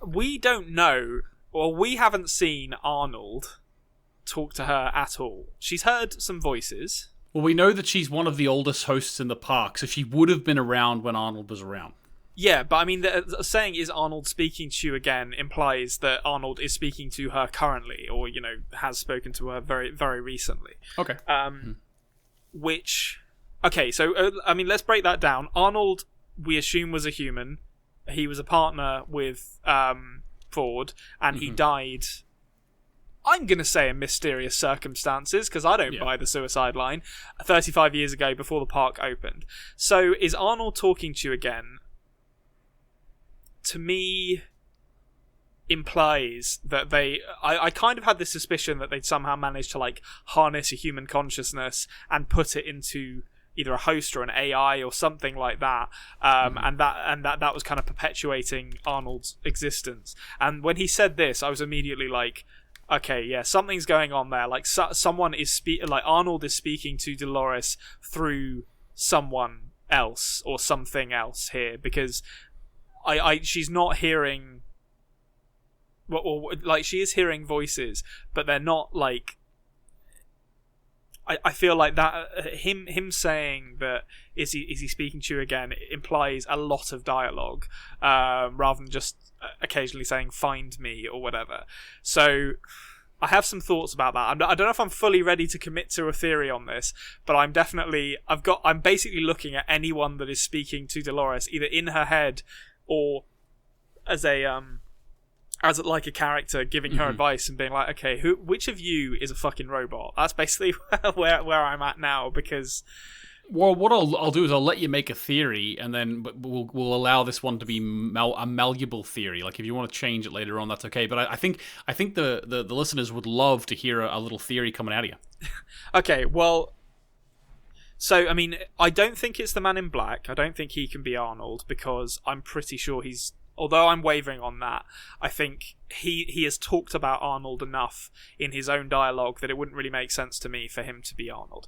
we don't know, or we haven't seen Arnold talk to her at all. She's heard some voices. Well, we know that she's one of the oldest hosts in the park, so she would have been around when Arnold was around. Yeah, but I mean, saying "is Arnold speaking to you again" implies that Arnold is speaking to her currently, or has spoken to her very, very recently. Okay. Okay, so I mean, let's break that down. Arnold, we assume, was a human. He was a partner with Ford, and he died, I'm going to say, in mysterious circumstances, because I don't buy the suicide line, 35 years ago before the park opened. So is Arnold talking to you again? To me, implies that I kind of had this suspicion that they'd somehow managed to like harness a human consciousness and put it into either a host or an AI or something like that, and that was kind of perpetuating Arnold's existence. And when he said this, I was immediately like, okay, yeah, something's going on there. Like someone is like Arnold is speaking to Dolores through someone else or something else here, because she's not hearing, or like she is hearing voices, but they're not like. I feel like that him saying that is he speaking to you again implies a lot of dialogue, rather than just occasionally saying "find me" or whatever. So I have some thoughts about that. I don't know if I'm fully ready to commit to a theory on this, but I'm basically looking at anyone that is speaking to Dolores either in her head or as like a character giving her advice and being like, okay, which of you is a fucking robot? That's basically where I'm at now, because... Well, what I'll do is I'll let you make a theory, and then we'll allow this one to be a malleable theory. Like, if you want to change it later on, that's okay. But I think the listeners would love to hear a little theory coming out of you. Okay, well... So, I mean, I don't think it's the Man in Black. I don't think he can be Arnold, because I'm pretty sure he's... Although I'm wavering on that, I think he has talked about Arnold enough in his own dialogue that it wouldn't really make sense to me for him to be Arnold.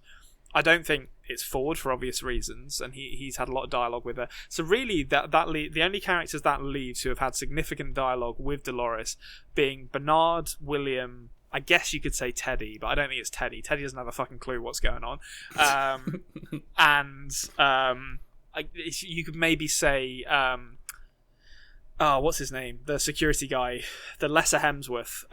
I don't think it's Ford for obvious reasons, and he's had a lot of dialogue with her. So really, the only characters that leaves who have had significant dialogue with Dolores being Bernard, William, I guess you could say Teddy, but I don't think it's Teddy. Teddy doesn't have a fucking clue what's going on. You could maybe say... what's his name? The security guy, the lesser Hemsworth.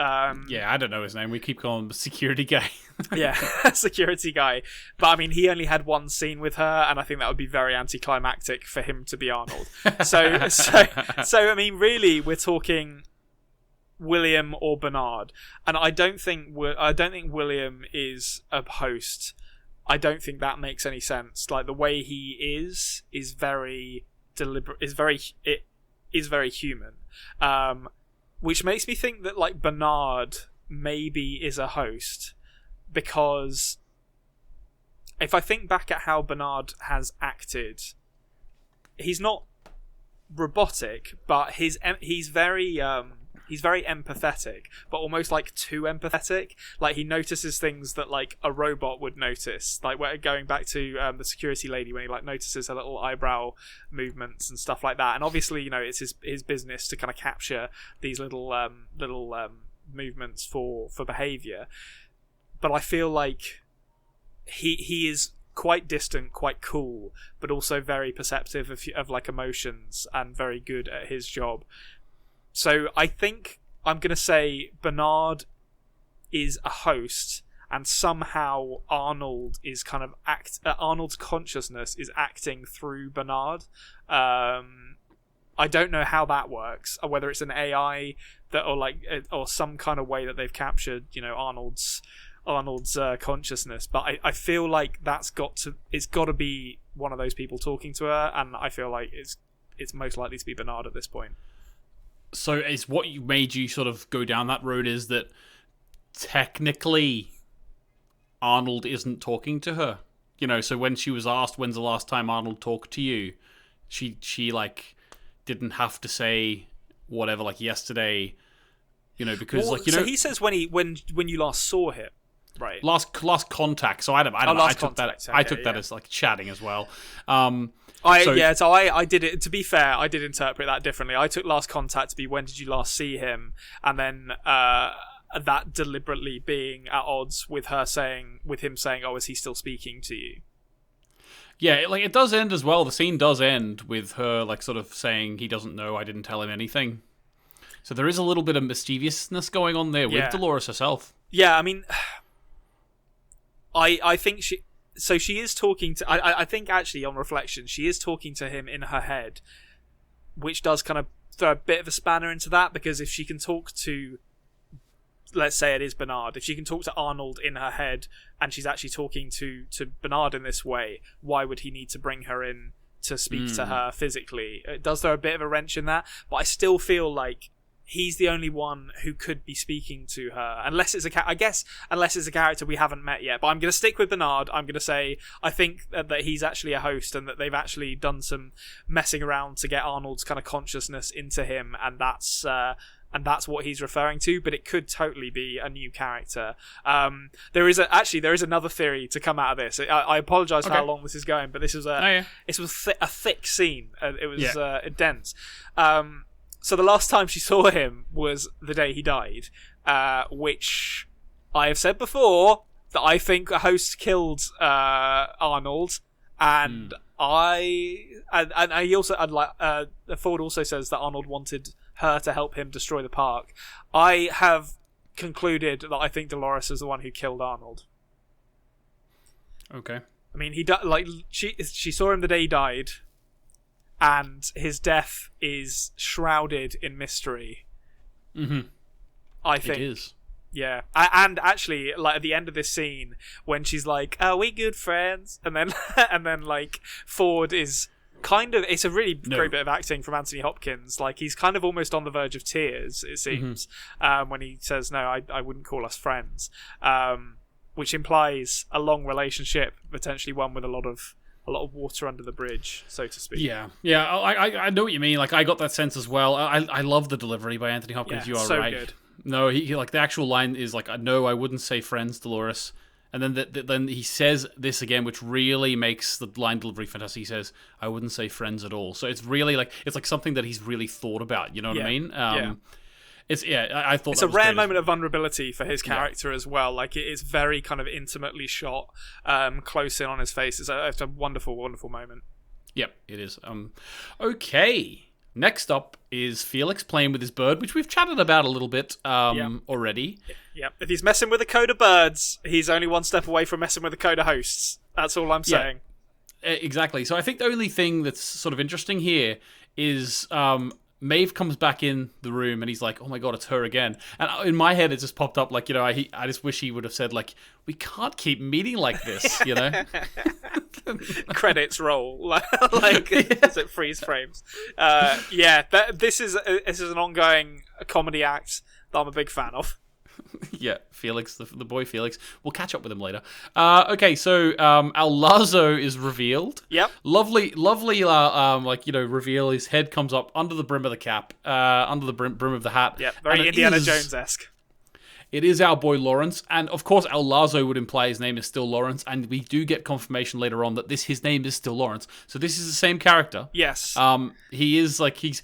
Yeah, I don't know his name. We keep calling him the security guy. Yeah, security guy. But I mean, he only had one scene with her, and I think that would be very anticlimactic for him to be Arnold. So I mean, really, we're talking William or Bernard, and I don't think William is a host. I don't think that makes any sense. Like, the way he is very deliberate. Is very human, which makes me think that, like, Bernard maybe is a host, because if I think back at how Bernard has acted, he's not robotic, but he's very empathetic, but almost like too empathetic. Like, he notices things that, like, a robot would notice. Like, we're going back to the security lady, when he, like, notices her little eyebrow movements and stuff like that. And obviously, you know, it's his business to kind of capture these little movements for behavior. But I feel like he is quite distant, quite cool, but also very perceptive of like emotions, and very good at his job. So I think I'm going to say Bernard is a host, and somehow Arnold is kind of Arnold's consciousness is acting through Bernard. I don't know how that works, or whether it's an AI or some kind of way that they've captured, you know, Arnold's consciousness. But I feel like it's got to be one of those people talking to her, and I feel like it's most likely to be Bernard at this point. So is what made you sort of go down that road is that technically Arnold isn't talking to her? You know, so when she was asked, when's the last time Arnold talked to you, she like didn't have to say whatever, like yesterday, you know, because like, you know. So he says when you last saw him, right? Last contact. So I don't know. I took that as like chatting as well. I did it. To be fair, I did interpret that differently. I took last contact to be when did you last see him, and then that deliberately being at odds with him saying, "Oh, is he still speaking to you?" Yeah, like it does end as well. The scene does end with her like sort of saying he doesn't know. I didn't tell him anything. So there is a little bit of mischievousness going on there with Dolores herself. Yeah, I mean, I think she. So she is talking to... I think, actually, on reflection, she is talking to him in her head, which does kind of throw a bit of a spanner into that, because if she can talk to... Let's say it is Bernard. If she can talk to Arnold in her head, and she's actually talking to Bernard in this way, why would he need to bring her in to speak to her physically? It does throw a bit of a wrench in that, but I still feel like he's the only one who could be speaking to her, unless it's a character we haven't met yet. But I'm going to stick with Bernard. I'm going to say I think that he's actually a host, and that they've actually done some messing around to get Arnold's kind of consciousness into him, and that's what he's referring to. But it could totally be a new character. There is another theory to come out of this. I apologize for how long this is going, but this was a thick scene. It was dense. So the last time she saw him was the day he died, which I have said before, that I think a host killed Arnold, and Ford also says that Arnold wanted her to help him destroy the park. I have concluded that I think Dolores is the one who killed Arnold. Okay. I mean, she saw him the day he died, and his death is shrouded in mystery. Mm-hmm. I think it is. Yeah, and actually, like at the end of this scene, when she's like, "Are we good friends?" and then like Ford is kind of, it's a really great bit of acting from Anthony Hopkins. Like he's kind of almost on the verge of tears, it seems, when he says, "No, I wouldn't call us friends," which implies a long relationship, potentially one with a lot of water under the bridge, so to speak. Yeah. I know what you mean. Like I got that sense as well. I love the delivery by Anthony Hopkins. You are so right. Good. No, he like the actual line is like, "No, I wouldn't say friends, Dolores." And then then he says this again, which really makes the line delivery fantastic. He says, "I wouldn't say friends at all." So it's really like something that he's really thought about. You know what I mean? It's I thought it's a rare moment of vulnerability for his character as well. Like it is very kind of intimately shot, close in on his face. It's a wonderful, wonderful moment. Yep, it is. Okay. Next up is Felix playing with his bird, which we've chatted about a little bit already. Yep. If he's messing with a code of birds, he's only one step away from messing with a code of hosts. That's all I'm saying. Exactly. So I think the only thing that's sort of interesting here is Maeve comes back in the room and he's like, "Oh my god, it's her again." And in my head, it just popped up like, I just wish he would have said like, "We can't keep meeting like this," you know. Credits roll like as it freeze frames. This is an ongoing comedy act that I'm a big fan of. Yeah, Felix, the boy Felix. We'll catch up with him later. Okay, so our Lazo is revealed. Yep. Lovely, reveal. His head comes up under the brim of the cap, under the brim of the hat. Yeah, very Indiana Jones-esque. It is our boy Lawrence, and of course our Lazo would imply his name is still Lawrence, and we do get confirmation later on that his name is still Lawrence. So this is the same character. Yes. He is like he's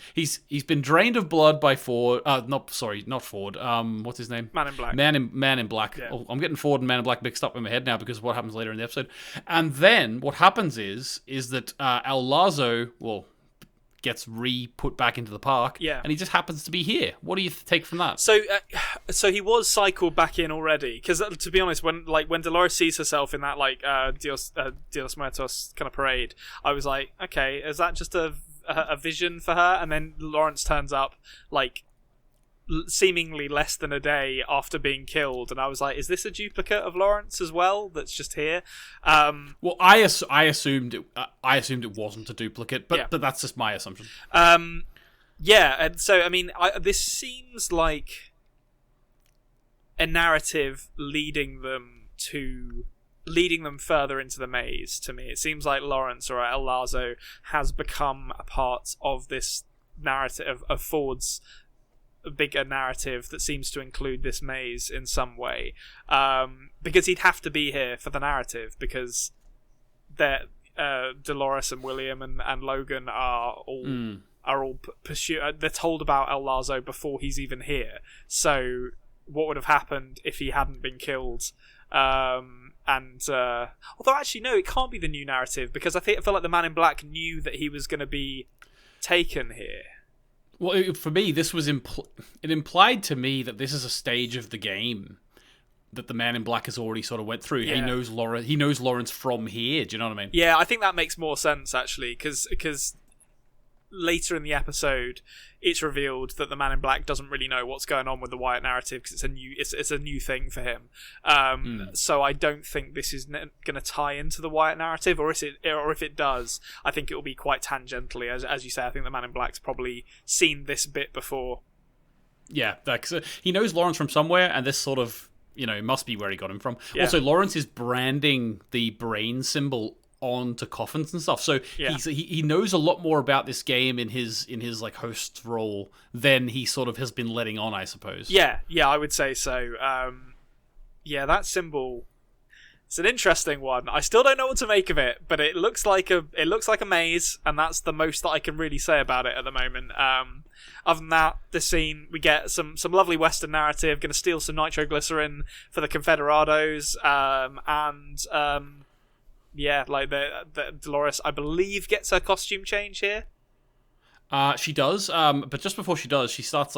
been drained of blood by Ford. Not Ford. What's his name? Man in Black. Man in Black. Yeah. Oh, I'm getting Ford and Man in Black mixed up in my head now because of what happens later in the episode. And then what happens is that our Lazo gets put back into the park, and he just happens to be here. What do you take from that? So he was cycled back in already, because to be honest, when Dolores sees herself in that Dios Muertos kind of parade, I was like, okay, is that just a vision for her? And then Lawrence turns up like seemingly less than a day after being killed, and I was like, is this a duplicate of Lawrence as well that's just here? Well, I assumed it wasn't a duplicate, but that's just my assumption. And so I mean, this seems like a narrative leading them further into the maze. To me, it seems like Lawrence or El Lazo has become a part of this narrative of Ford's bigger narrative that seems to include this maze in some way, because he'd have to be here for the narrative, because Dolores and William and Logan are all they're told about El Lazo before he's even here. So what would have happened if he hadn't been killed? Although actually no, it can't be the new narrative, because I feel like the Man in Black knew that he was going to be taken here. Well, for me, this was it implied to me that this is a stage of the game that the Man in Black has already sort of went through. Yeah. He knows Lawrence from here. Do you know what I mean? Yeah, I think that makes more sense actually, because later in the episode, it's revealed that the Man in Black doesn't really know what's going on with the Wyatt narrative, because it's a new thing for him. So I don't think this is going to tie into the Wyatt narrative, or if it does, I think it will be quite tangentially. As you say, I think the Man in Black's probably seen this bit before. Yeah, because he knows Lawrence from somewhere, and this sort of must be where he got him from. Yeah. Also, Lawrence is branding the brain symbol onto coffins and stuff, so he knows a lot more about this game in his like host role than he sort of has been letting on, I suppose. Yeah, I would say so. That symbol, it's an interesting one. I still don't know what to make of it, but it looks like a maze, and that's the most that I can really say about it at the moment. Other than that, this scene, we get some lovely Western narrative, going to steal some nitroglycerin for the Confererados, like the Dolores, I believe, gets her costume change here. She does, but just before she does, she starts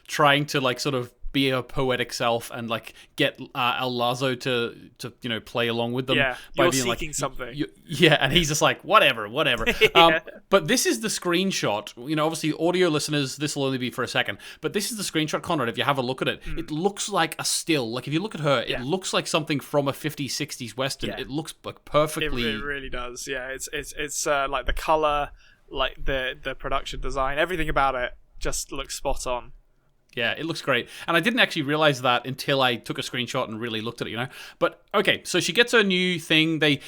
trying to sort of be a poetic self and get Lazo to play along with them. Yeah, by you're being seeking something. And he's just like, whatever. Yeah. But this is the screenshot. Obviously, audio listeners, this will only be for a second. But this is the screenshot, Conrad. If you have a look at it, it looks like a still. Like if you look at her, it looks like something from a 50s, 60s Western. Yeah. It looks perfectly. It really does. Yeah, it's like the color, like the production design, everything about it just looks spot on. Yeah, it looks great. And I didn't actually realize that until I took a screenshot and really looked at it, But, okay, so she gets her new thing. They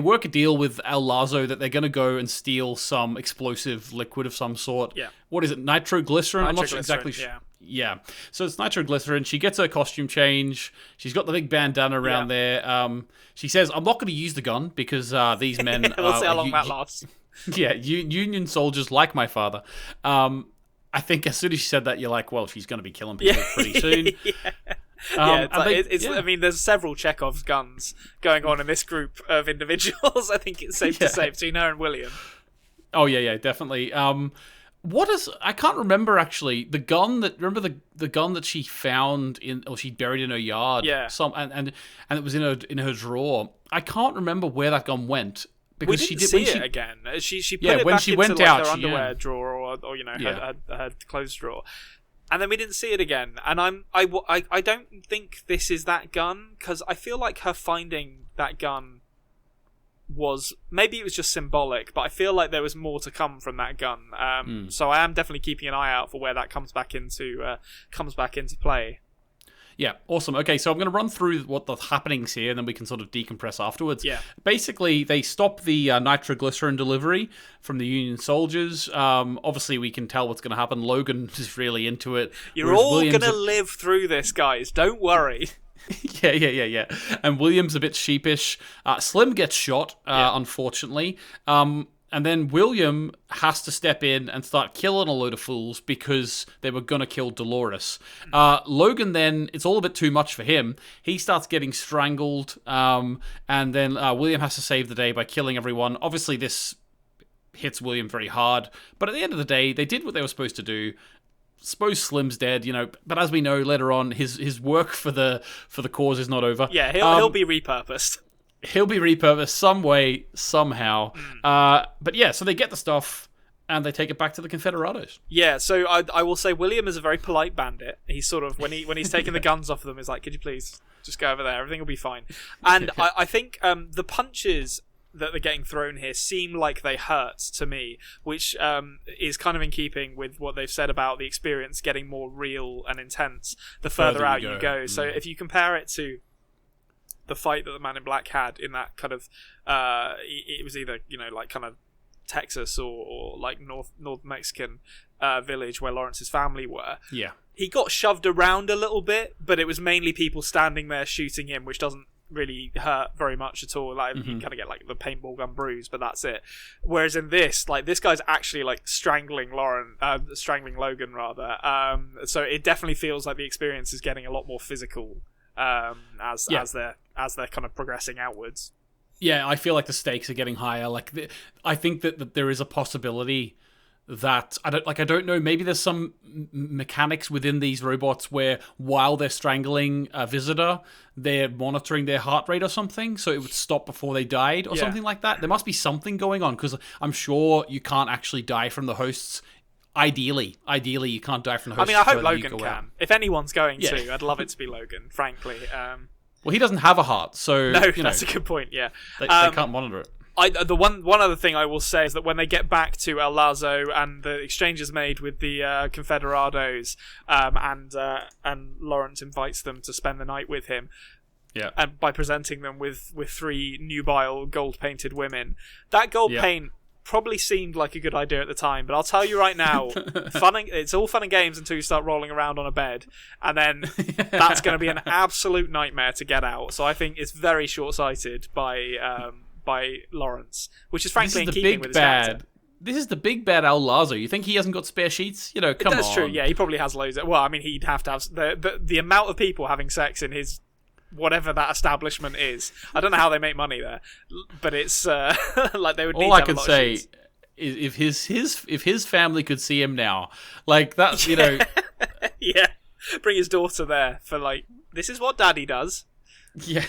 work a deal with El Lazo that they're going to go and steal some explosive liquid of some sort. Yeah. What is it? Nitroglycerin? I'm not exactly sure. Yeah. Yeah. So it's nitroglycerin. She gets her costume change. She's got the big bandana around there. She says, I'm not going to use the gun because these men... We'll see how long that lasts. Yeah, Union soldiers like my father. I think as soon as she said that, you're like, well, she's going to be killing people pretty soon. I mean, there's several Chekhov's guns going on in this group of individuals. I think it's safe to say between her and William. Oh yeah, definitely. I can't remember actually the gun that the gun that she found she buried in her yard. Yeah. And it was in her drawer. I can't remember where that gun went. Because we didn't see it again. She put it when back she into went her out, underwear drawer or her clothes drawer, and then we didn't see it again. And I don't think this is that gun because I feel like her finding that gun was maybe it was just symbolic, but I feel like there was more to come from that gun. So I am definitely keeping an eye out for where that comes back into play. Yeah, awesome. Okay, so I'm going to run through what the happenings here, and then we can sort of decompress afterwards. Yeah. Basically, they stop the nitroglycerin delivery from the Union soldiers. Obviously, we can tell what's going to happen. Logan is really into it. You're all going to live through this, guys. Don't worry. Yeah. And William's a bit sheepish. Slim gets shot, unfortunately. And then William has to step in and start killing a load of fools because they were going to kill Dolores. Logan then, it's all a bit too much for him. He starts getting strangled, and then William has to save the day by killing everyone. Obviously, this hits William very hard, but at the end of the day, they did what they were supposed to do. Suppose Slim's dead, but as we know later on, his work for the cause is not over. Yeah, he'll be repurposed. He'll be repurposed some way, somehow. But yeah, so they get the stuff and they take it back to the Confererados. Yeah, so I will say William is a very polite bandit. He's sort of, when he's taking the guns off of them, he's like, could you please just go over there? Everything will be fine. And I think the punches that they're getting thrown here seem like they hurt to me, which is kind of in keeping with what they've said about the experience getting more real and intense the further out you go. So if you compare it to the fight that the Man in Black had in that kind of it was either kind of Texas or like North Mexican village where Lawrence's family were. Yeah, he got shoved around a little bit, but it was mainly people standing there shooting him, which doesn't really hurt very much at all. Like you kind of get like the paintball gun bruise, but that's it. Whereas in this guy's actually like strangling Logan rather. So it definitely feels like the experience is getting a lot more physical as they're kind of progressing outwards. Yeah, I feel like the stakes are getting higher. I think that there is a possibility that I don't know. Maybe there's some mechanics within these robots where while they're strangling a visitor, they're monitoring their heart rate or something, so it would stop before they died or something like that. There must be something going on because I'm sure you can't actually die from the hosts. Ideally, you can't die from the hosts. I mean, I hope Logan can. Out. If anyone's going to, I'd love it to be Logan. Frankly. Well, he doesn't have a heart, so that's a good point. Yeah, they can't monitor it. The one other thing I will say is that when they get back to El Lazo and the exchange is made with the Confererados, and Lawrence invites them to spend the night with him, and by presenting them with three nubile gold painted women, that gold paint probably seemed like a good idea at the time, but I'll tell you right now, it's all fun and games until you start rolling around on a bed, and then that's going to be an absolute nightmare to get out. So I think it's very short-sighted by Lawrence, which is frankly in keeping with his character. this is the big bad Al Lazo. You think he hasn't got spare sheets? You know, come on. That's true. Yeah, he probably has loads. Well, I mean, he'd have to have the amount of people having sex in his whatever that establishment is. I don't know how they make money there, but it's like they would. Need All to I have could a lot say of sheets. is if his family could see him now, like that, you know. Yeah, bring his daughter there for like, this is what Daddy does. Yeah.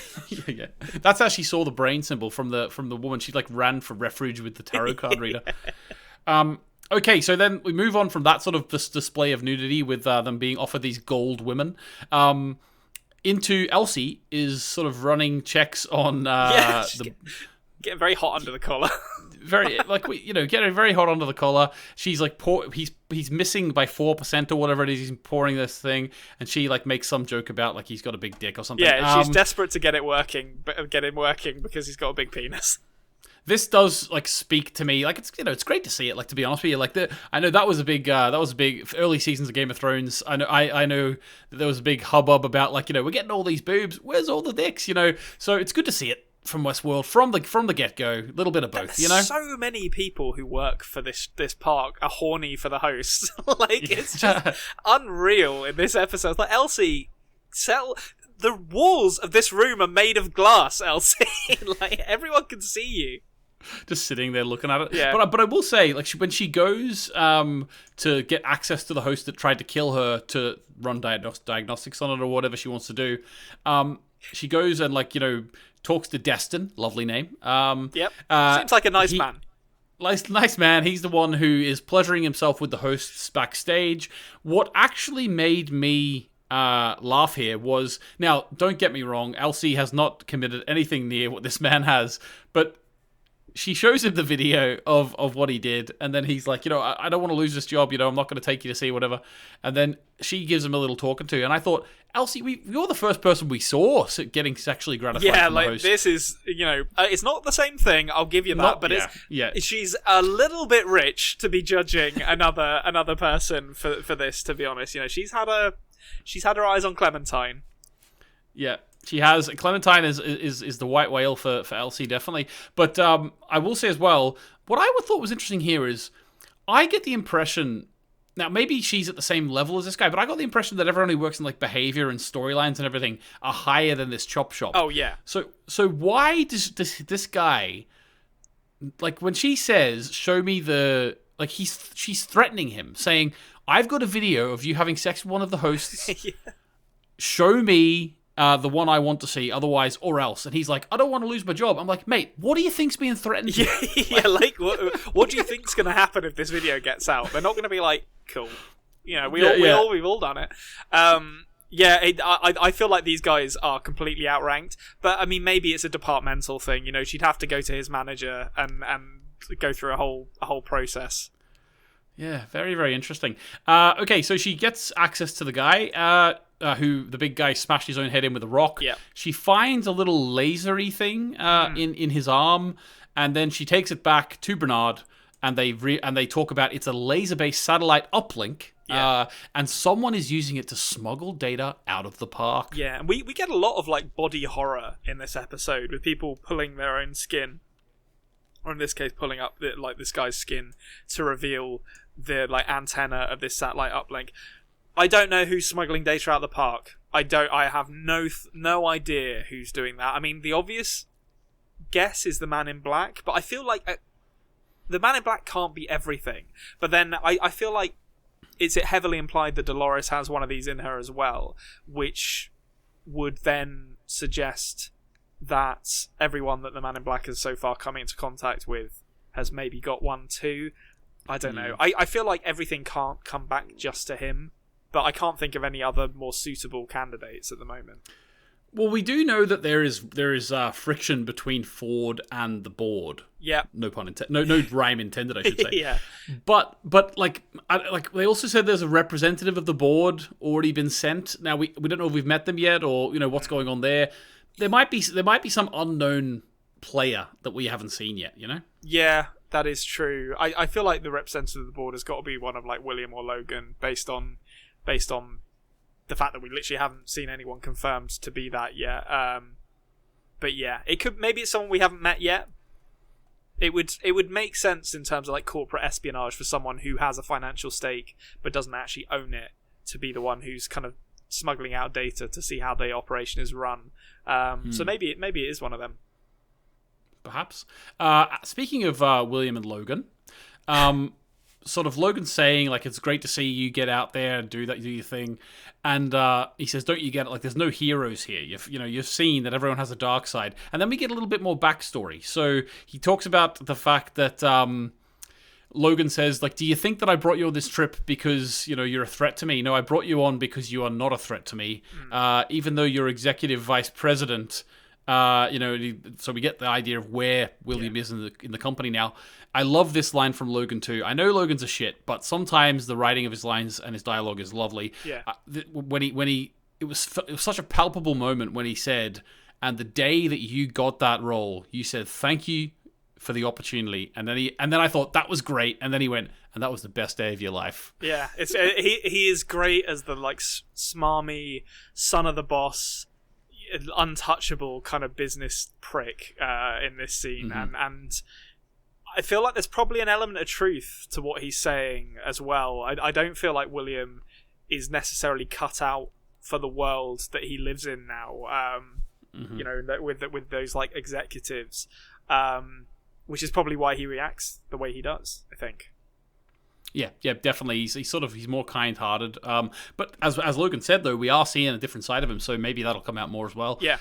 That's how she saw the brain symbol from the woman. She like ran for refuge with the tarot card reader. Okay, so then we move on from that sort of this display of nudity with them being offered these gold women. Into Elsie is sort of running checks on getting very hot under the collar. Very like getting very hot under the collar. She's like he's missing by 4% or whatever it is. He's pouring this thing, and she like makes some joke about like he's got a big dick or something. Yeah, she's desperate to get him working because he's got a big penis. This does like speak to me. Like it's great to see it. Like, to be honest with you, like I know that was a big early seasons of Game of Thrones. I know that there was a big hubbub about like we're getting all these boobs. Where's all the dicks? So it's good to see it from Westworld from the get go. A little bit of both. So many people who work for this park are horny for the host. Like it's just unreal in this episode. Like Elsie, the walls of this room are made of glass. Elsie, like everyone can see you. Just sitting there looking at it. Yeah. But I will say, like, when she goes to get access to the host that tried to kill her to run diagnostics on it or whatever she wants to do, she goes and talks to Destin, lovely name. Yep. Seems like a nice man. Nice man. He's the one who is pleasuring himself with the hosts backstage. What actually made me laugh here was, now, don't get me wrong, Elsie has not committed anything near what this man has, but she shows him the video of what he did, and then he's like, I don't want to lose this job, I'm not going to take you to see whatever. And then she gives him a little talking to, and I thought, Elsie, you're the first person we saw getting sexually gratified from the host. This is, it's not the same thing, I'll give you that, she's a little bit rich to be judging another person for this, to be honest. She's had her eyes on Clementine. Yeah. She has. Clementine is the white whale for Elsie, definitely. But I will say as well, what I thought was interesting here is, I get the impression, now maybe she's at the same level as this guy, but I got the impression that everyone who works in like behavior and storylines and everything are higher than this chop shop. Oh yeah. So why does this guy, like when she says, show me the, like she's threatening him, saying, I've got a video of you having sex with one of the hosts. Yeah. Show me the one I want to see, otherwise or else. And he's like, I don't want to lose my job. I'm like, mate, what do you think's being threatened? Yeah, like what do you think's going to happen if this video gets out? They're not going to be like, cool. We've all done it. I feel like these guys are completely outranked. But I mean, maybe it's a departmental thing. She'd have to go to his manager and go through a whole process. Yeah, very, very interesting. Okay, so she gets access to the guy, who the big guy smashed his own head in with a rock. Yeah. She finds a little lasery thing in his arm, and then she takes it back to Bernard, and they talk about it's a laser-based satellite uplink. Yeah. And someone is using it to smuggle data out of the park. Yeah, and we get a lot of like body horror in this episode with people pulling their own skin, or in this case, pulling up this guy's skin to reveal the like antenna of this satellite uplink. I don't know who's smuggling data out of the park. I have no idea who's doing that. I mean, the obvious guess is the Man in Black, but I feel like the Man in Black can't be everything. But then I feel like it's heavily implied that Dolores has one of these in her as well, which would then suggest that everyone that the Man in Black has so far come into contact with has maybe got one too. I don't know. I feel like everything can't come back just to him, but I can't think of any other more suitable candidates at the moment. Well, we do know that there is friction between Ford and the board. Yeah. No pun intended. No rhyme intended, I should say. Yeah. But like they also said there's a representative of the board already been sent. Now we don't know if we've met them yet or what's going on there. There might be some unknown player that we haven't seen yet. Yeah, that is true. I feel like the representative of the board has got to be one of like William or Logan, based on the fact that we literally haven't seen anyone confirmed to be that yet. But yeah, maybe it's someone we haven't met yet. It would make sense in terms of like corporate espionage for someone who has a financial stake but doesn't actually own it to be the one who's kind of smuggling out data to see how the operation is run. So maybe it is one of them. Perhaps. Speaking of William and Logan, sort of Logan saying like it's great to see you get out there and do your thing, and he says, "Don't you get it? Like there's no heroes here. You've seen that everyone has a dark side." And then we get a little bit more backstory. So he talks about the fact that Logan says, like, "Do you think that I brought you on this trip because you're a threat to me? No, I brought you on because you are not a threat to me. Even though you're executive vice president." So we get the idea of where William is in the company now. I love this line from Logan too. I know Logan's a shit, but sometimes the writing of his lines and his dialogue is lovely. Yeah. It was such a palpable moment when he said, "And the day that you got that role, you said thank you for the opportunity." And then I thought that was great. And then he went, "And that was the best day of your life." Yeah, he is great as the like smarmy son of the boss, untouchable kind of business prick in this scene, and I feel like there's probably an element of truth to what he's saying as well. I don't feel like William is necessarily cut out for the world that he lives in now. With those like executives, which is probably why he reacts the way he does, I think. Yeah, definitely. He's more kind-hearted. But as Logan said, though, we are seeing a different side of him, so maybe that'll come out more as well. Yeah.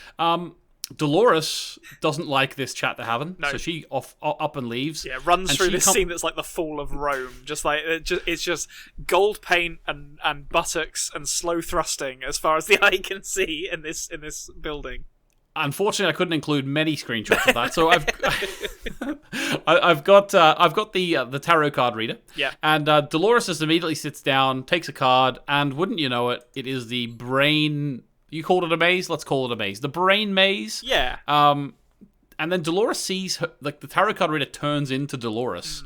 Dolores doesn't like this chat they're having, no. So she up and leaves. Yeah, runs through this scene that's like the fall of Rome. Just like it's just gold paint and buttocks and slow thrusting as far as the eye can see in this building. Unfortunately, I couldn't include many screenshots of that, so I've got the tarot card reader. Yeah. And Dolores just immediately sits down, takes a card, and wouldn't you know it, it is the brain. You called it a maze. Let's call it a maze. The brain maze. Yeah. And then Dolores sees her, like the tarot card reader turns into Dolores.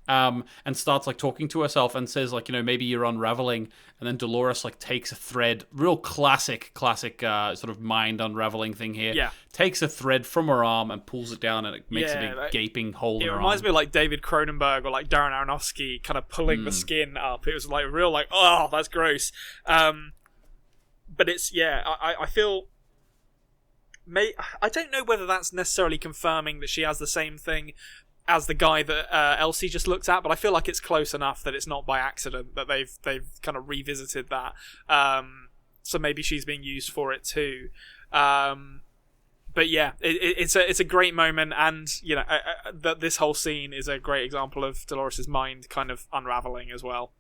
And starts like talking to herself and says like, maybe you're unraveling. And then Dolores like takes a thread, real classic sort of mind unraveling thing here. Yeah. Takes a thread from her arm and pulls it down, and it makes a big gaping hole in her arm. It reminds me of like David Cronenberg or like Darren Aronofsky kind of pulling the skin up. It was like real like, oh, that's gross. But it's, I feel... I don't know whether that's necessarily confirming that she has the same thing as the guy that Elsie just looked at, but I feel like it's close enough that it's not by accident that they've kind of revisited that. So maybe she's being used for it too. But yeah, it's a great moment, and this whole scene is a great example of Dolores' mind kind of unraveling as well.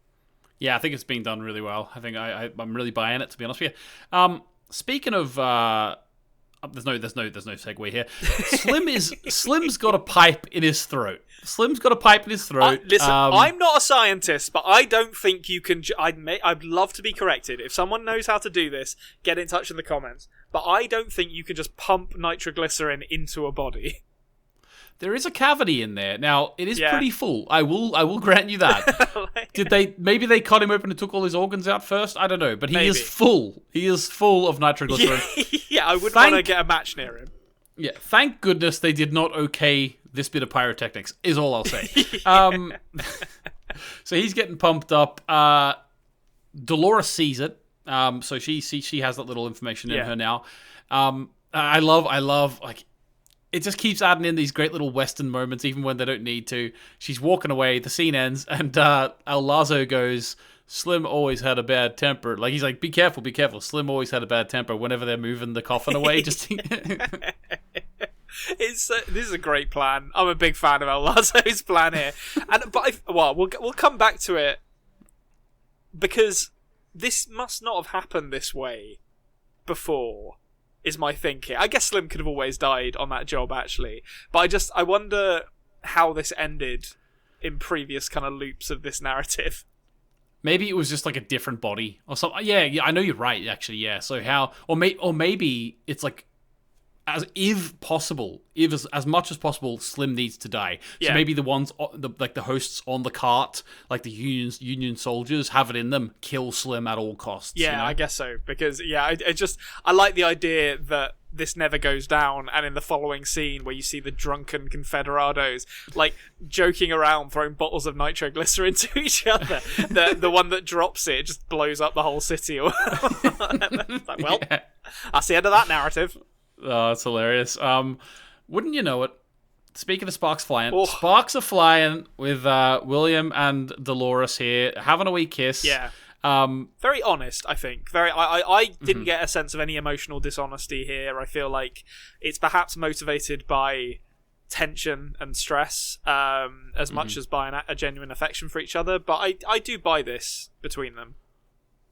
Yeah, I think it's being done really well. I think I'm really buying it, to be honest with you. Speaking of, there's no segue here. Slim's got a pipe in his throat. Slim's got a pipe in his throat. Listen, I'm not a scientist, but I don't think you can. I'd love to be corrected. If someone knows how to do this, get in touch in the comments. But I don't think you can just pump nitroglycerin into a body. There is a cavity in there. Now, it is pretty full. I will grant you that. Maybe they cut him open and took all his organs out first? I don't know. But he is full. He is full of nitroglycerin. Yeah, I wouldn't want to get a match near him. Yeah, thank goodness they did not okay this bit of pyrotechnics, is all I'll say. So he's getting pumped up. Dolores sees it. So she has that little information in her now. I love like, it just keeps adding in these great little Western moments, even when they don't need to. She's walking away, the scene ends, and Lazo goes, Slim always had a bad temper. Like, he's like, be careful. Slim always had a bad temper whenever they're moving the coffin away. This is a great plan. I'm a big fan of El Lazo's plan here. We'll come back to it, because this must not have happened this way before, is my thinking. I guess Slim could have always died on that job, actually. But I wonder how this ended in previous kind of loops of this narrative. Maybe it was just like a different body or something. Yeah, I know you're right, actually, yeah. So how... Or maybe it's like... If as much as possible, Slim needs to die. So maybe the ones, the hosts on the cart, like the Union soldiers, have it in them, kill Slim at all costs. Yeah, I guess so. Because, I like the idea that this never goes down, and in the following scene where you see the drunken Confererados like joking around, throwing bottles of nitroglycerin to each other, the one that drops it just blows up the whole city. Like, well, that's the end of that narrative. Oh, that's hilarious. Wouldn't you know it? Speaking of sparks flying, sparks are flying with William and Dolores here having a wee kiss. Yeah. Very honest, I think. I didn't get a sense of any emotional dishonesty here. I feel like it's perhaps motivated by tension and stress as much as by a genuine affection for each other. But I do buy this between them.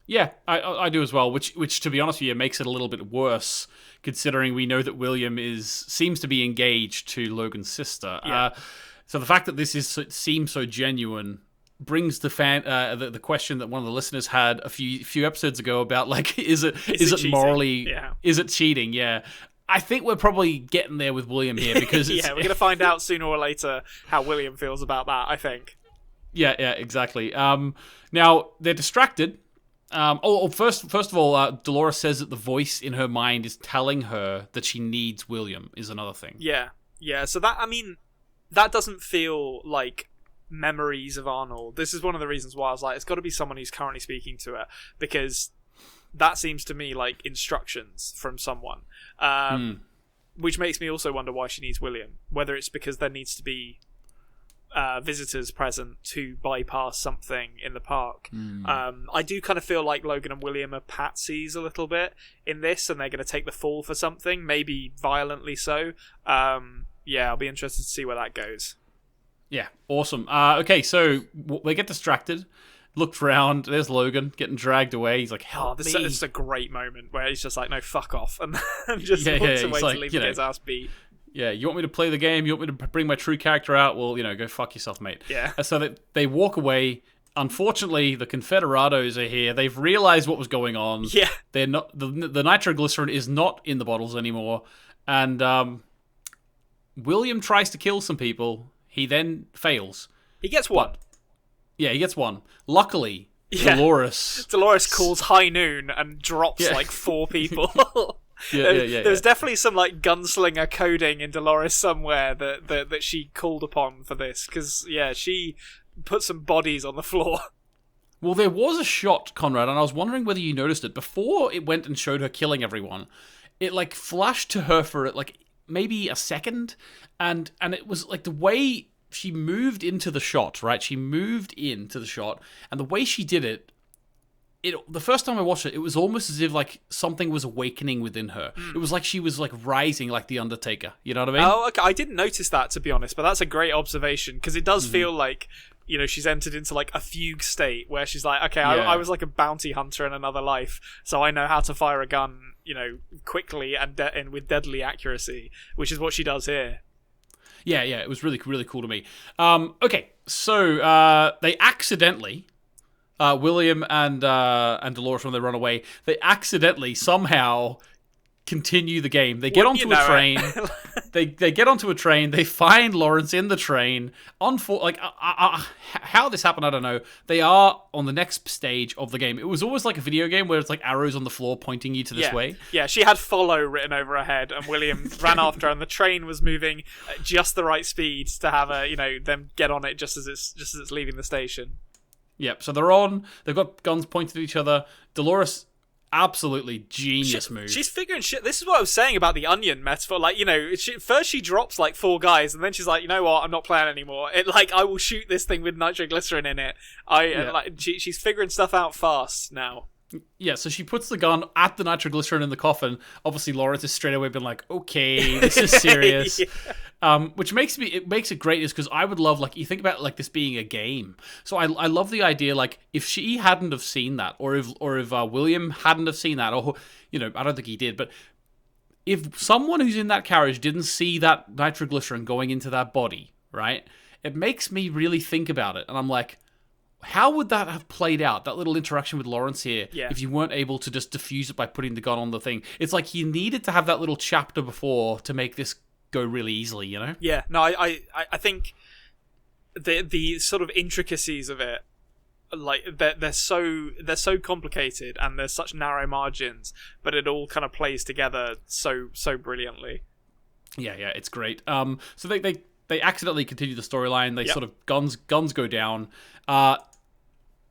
Yeah, I do as well, which to be honest with you makes it a little bit worse, considering we know that William seems to be engaged to Logan's sister. Yeah. So the fact that this seems so genuine brings the question that one of the listeners had a few episodes ago about, like, is it morally, is it cheating? Yeah. I think we're probably getting there with William here, because we're going to find out sooner or later how William feels about that, I think. Yeah, exactly. Now they're distracted. First of all, Dolores says that the voice in her mind is telling her that she needs William, is another thing. Yeah. So that doesn't feel like memories of Arnold. This is one of the reasons why I was like, it's got to be someone who's currently speaking to her, because that seems to me like instructions from someone. Which makes me also wonder why she needs William. Whether it's because there needs to be visitors present to bypass something in the park. I do kind of feel like Logan and William are patsies a little bit in this, and they're going to take the fall for something, maybe violently so. I'll be interested to see where that goes. Yeah, awesome. Okay, so they get distracted, looked around, there's Logan getting dragged away. He's like, help me. This is a great moment where he's just like, no, fuck off, and just walks away to leave his ass beat. Yeah, you want me to play the game? You want me to bring my true character out? Well, go fuck yourself, mate. Yeah. So that they walk away. Unfortunately, the Confererados are here. They've realized what was going on. Yeah. They're not the nitroglycerin is not in the bottles anymore, and William tries to kill some people. He then fails. He gets one. He gets one. Luckily, Dolores calls high noon and drops like 4 people. There's definitely some like gunslinger coding in Dolores somewhere that she called upon for this, because she put some bodies on the floor. Well, there was a shot, Konrad, and I was wondering whether you noticed it before it went and showed her killing everyone. It like flashed to her for like maybe a second, and it was like the way she moved into the shot, right? She moved into the shot, and the way she did it, the first time I watched it was almost as if like something was awakening within her. It was like she was like rising like the Undertaker. You know what I mean? Oh, okay. I didn't notice that, to be honest, but that's a great observation, because it does feel like, she's entered into like a fugue state where she's like, okay, I was like a bounty hunter in another life, so I know how to fire a gun, quickly and with deadly accuracy, which is what she does here. Yeah, it was really, really cool to me. Okay, so they accidentally, William and Dolores, when they run away, they accidentally somehow continue the game. They get onto a train. They get onto a train. They find Lawrence in the train. How this happened, I don't know. They are on the next stage of the game. It was almost like a video game where it's like arrows on the floor pointing you to this way. Yeah, she had follow written over her head, and William ran after her, and the train was moving at just the right speed to have them get on it just as it's leaving the station. Yep. So they're on. They've got guns pointed at each other. Dolores. Absolutely genius move. She's figuring shit. This is what I was saying about the onion metaphor. Like, first she drops like 4 guys, and then she's like, you know what? I'm not playing anymore. I will shoot this thing with nitroglycerin in it. She's figuring stuff out fast now. Yeah, so she puts the gun at the nitroglycerin in the coffin. Obviously, Lawrence has straight away been like, okay, this is serious. Which makes it great, is because I would love, like, you think about like this being a game. So I love the idea, like, if she hadn't have seen that, or if William hadn't have seen that, or I don't think he did, but if someone who's in that carriage didn't see that nitroglycerin going into that body, right? It makes me really think about it, and I'm like, how would that have played out, that little interaction with Lawrence here, if you weren't able to just defuse it by putting the gun on the thing? It's like you needed to have that little chapter before to make this go really easily, Yeah, no, I think the sort of intricacies of it like they're so complicated, and there's such narrow margins, but it all kind of plays together so brilliantly. Yeah, it's great. So they accidentally continue the storyline. They sort of guns go down.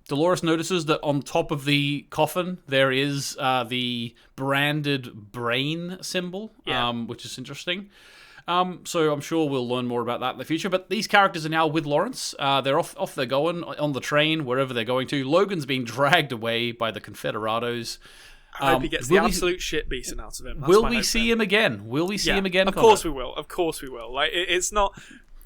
Dolores notices that on top of the coffin there is the branded brain symbol, which is interesting. So I'm sure we'll learn more about that in the future. But these characters are now with Lawrence. They're off. They're going on the train wherever they're going to. Logan's being dragged away by the Confederados. I hope he gets the absolute shit beaten out of him. That's will we see him again? Will we see him again? Of course we will. Of course we will. Like it's not.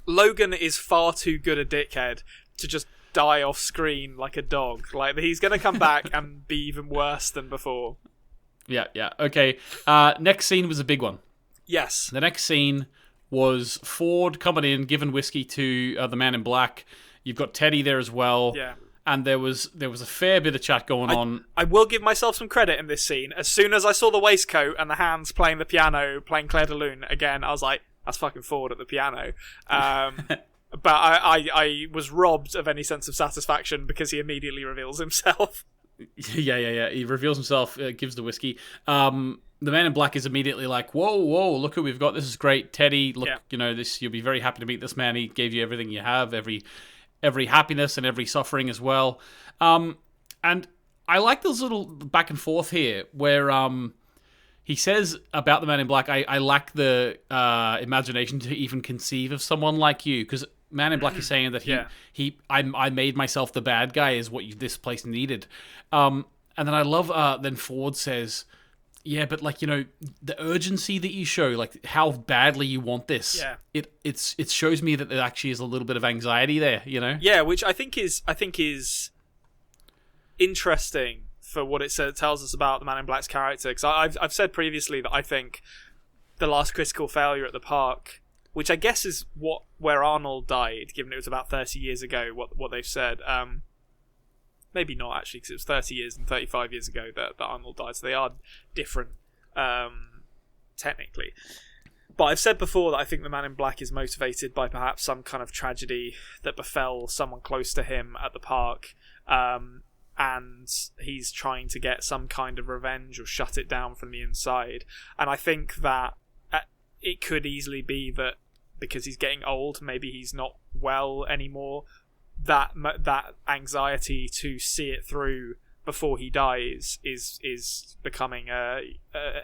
Logan is far too good a dickhead to just die off screen like a dog. Like he's going to come back and be even worse than before. Yeah. Okay. Next scene was a big one. Yes. The next scene was Ford coming in, giving whiskey to the man in black. You've got Teddy there as well. Yeah. And there was a fair bit of chat going on. I will give myself some credit in this scene. As soon as I saw the waistcoat and the hands playing the piano, playing Claire de Lune again, I was like, that's fucking Ford at the piano. But I was robbed of any sense of satisfaction because he immediately reveals himself. Yeah. He reveals himself, gives the whiskey. The man in black is immediately like, whoa, look who we've got. This is great. Teddy, look, this, you'll be very happy to meet this man. He gave you everything you have, every happiness and every suffering as well. And I like this little back and forth here where he says about the man in black, I lack the imagination to even conceive of someone like you. Because Man in Black is saying that I made myself the bad guy is what this place needed. And then I love, then Ford says, yeah, but like, the urgency that you show, like how badly you want this, it shows me that there actually is a little bit of anxiety there, Yeah, which I think is interesting for what it tells us about the Man in Black's character. Because I've said previously that I think the last critical failure at the park, which I guess is where Arnold died, given it was about 30 years ago, what they've said. Maybe not, actually, because it was 30 years and 35 years ago that Arnold died, so they are different, technically. But I've said before that I think the Man in Black is motivated by perhaps some kind of tragedy that befell someone close to him at the park, and he's trying to get some kind of revenge or shut it down from the inside. And I think that it could easily be that because he's getting old, maybe he's not well anymore, that anxiety to see it through before he dies is becoming a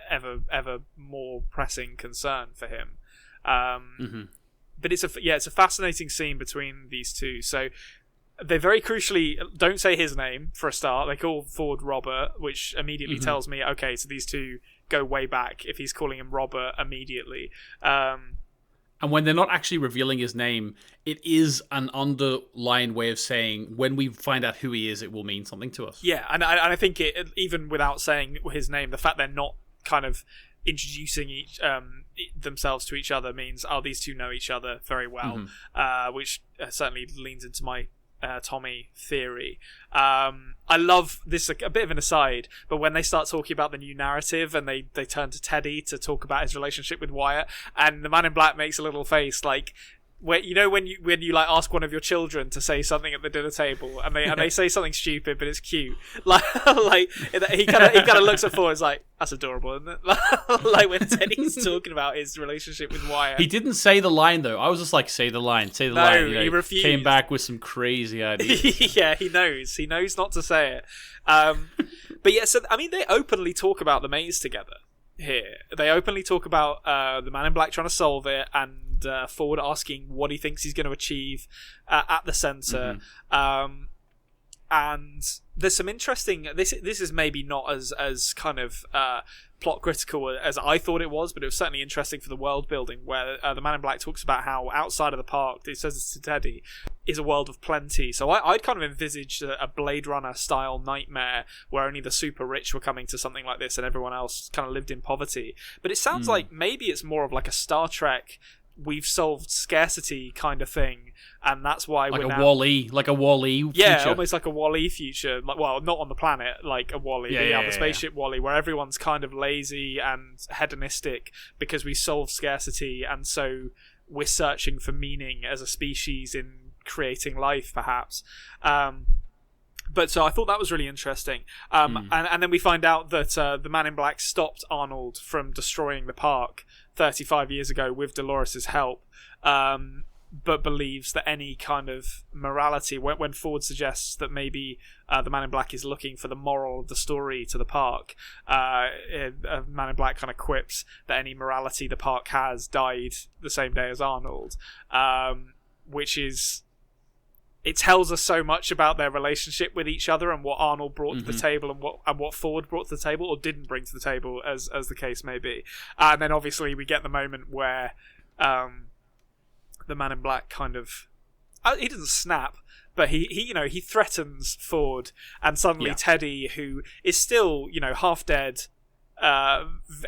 ever more pressing concern for him. But it's a fascinating scene between these two. So they very crucially don't say his name for a start. They call Ford Robert, which immediately tells me, okay, so these two go way back if he's calling him Robert immediately. And when they're not actually revealing his name, it is an underlying way of saying when we find out who he is, it will mean something to us. Yeah, and I think even without saying his name, the fact they're not kind of introducing themselves to each other means, these two know each other very well, which certainly leans into my Tommy theory. I love this, a bit of an aside, but when they start talking about the new narrative and they turn to Teddy to talk about his relationship with Wyatt, and the Man in Black makes a little face like, where when you like ask one of your children to say something at the dinner table and they say something stupid but it's cute, like he kind of looks at Ford and is like, that's adorable, isn't it? Like when Teddy's talking about his relationship with Wyatt. He didn't say the line though. I was just like, say the line. No, he refused. Came back with some crazy ideas. Yeah, he knows not to say it. But yeah, so I mean, they openly talk about the maze together here. They openly talk about the Man in Black trying to solve it, and Ford asking what he thinks he's going to achieve at the center. And there's some interesting. This is maybe not as kind of plot critical as I thought it was, but it was certainly interesting for the world building, where the Man in Black talks about how outside of the park, he says this to Teddy, is a world of plenty. So I'd kind of envisaged a Blade Runner style nightmare where only the super rich were coming to something like this and everyone else kind of lived in poverty. But it sounds like maybe it's more of like a Star Trek, we've solved scarcity kind of thing, and that's why like we're a now... Wall-E, like a Wall-E future. Yeah, almost like a Wall-E future. Like, well, not on the planet, like a Wall-E, the spaceship Wall-E, where everyone's kind of lazy and hedonistic because we solved scarcity, and so we're searching for meaning as a species in creating life, perhaps. But so I thought that was really interesting. And then we find out that the Man in Black stopped Arnold from destroying the park 35 years ago with Dolores' help, but believes that any kind of morality, when Ford suggests that maybe the Man in Black is looking for the moral of the story to the park, Man in Black kind of quips that any morality the park has died the same day as Arnold, which is... It tells us so much about their relationship with each other and what Arnold brought to the table and what Ford brought to the table or didn't bring to the table, as the case may be. And then obviously we get the moment where the Man in Black kind of he doesn't snap, but he threatens Ford, and suddenly Teddy, who is still half dead,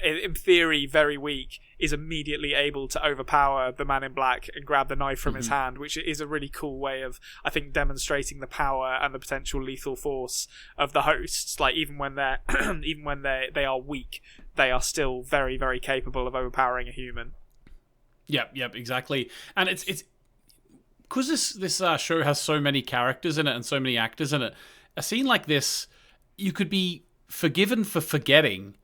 in theory very weak, is immediately able to overpower the Man in Black and grab the knife from his hand, which is a really cool way of, I think, demonstrating the power and the potential lethal force of the hosts. Like, even when they're even when they are weak, they are still very, very capable of overpowering a human. Yep, exactly. And it's because this show has so many characters in it and so many actors in it. A scene like this, you could be forgiven for forgetting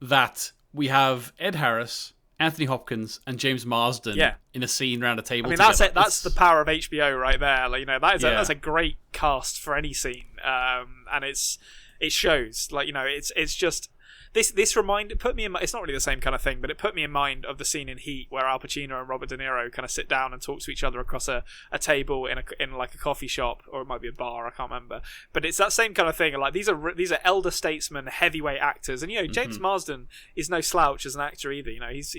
that we have Ed Harris, Anthony Hopkins, and James Marsden in a scene around a table. I mean, together. that's the power of HBO right there. Like, that's a great cast for any scene, and it shows. Like, it's just this put me in. It's not really the same kind of thing, but it put me in mind of the scene in Heat where Al Pacino and Robert De Niro kind of sit down and talk to each other across a table in like a coffee shop, or it might be a bar. I can't remember, but it's that same kind of thing. Like, these are elder statesmen, heavyweight actors, and James Marsden is no slouch as an actor either. He's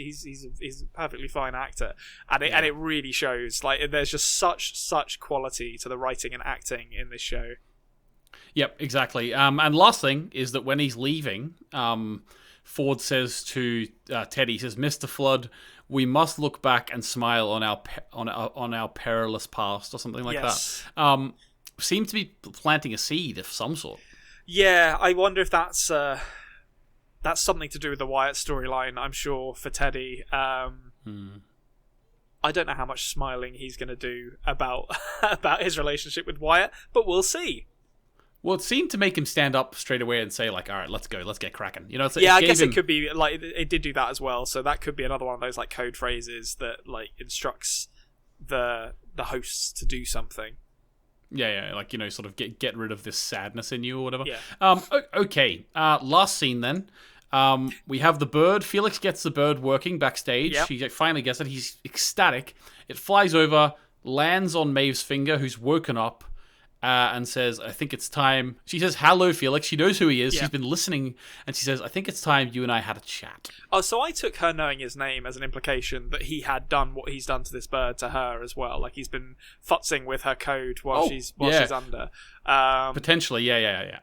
a perfectly fine actor, and it really shows. Like, there's just such quality to the writing and acting in this show. Yep, exactly. And last thing is that when he's leaving, Ford says to Teddy, he says, "Mr. Flood, we must look back and smile on our perilous past," or something like that. Seem to be planting a seed of some sort. Yeah, I wonder if that's something to do with the Wyatt storyline. I'm sure for Teddy. I don't know how much smiling he's going to do about his relationship with Wyatt, but we'll see. Well, it seemed to make him stand up straight away and say, like, all right, let's go, let's get cracking. I guess it could be, like, it did do that as well, so that could be another one of those, like, code phrases that, like, instructs the hosts to do something. Yeah, like, sort of get rid of this sadness in you or whatever. Yeah. Okay, last scene then. We have the bird. Felix gets the bird working backstage. Yep. He finally gets it. He's ecstatic. It flies over, lands on Maeve's finger, who's woken up, and says, "I think it's time." She says, "Hello, Felix." She knows who he is. Yeah. She's been listening, and she says, "I think it's time you and I had a chat." Oh, so I took her knowing his name as an implication that he had done what he's done to this bird to her as well. Like, he's been futzing with her code while she's under. Potentially, yeah.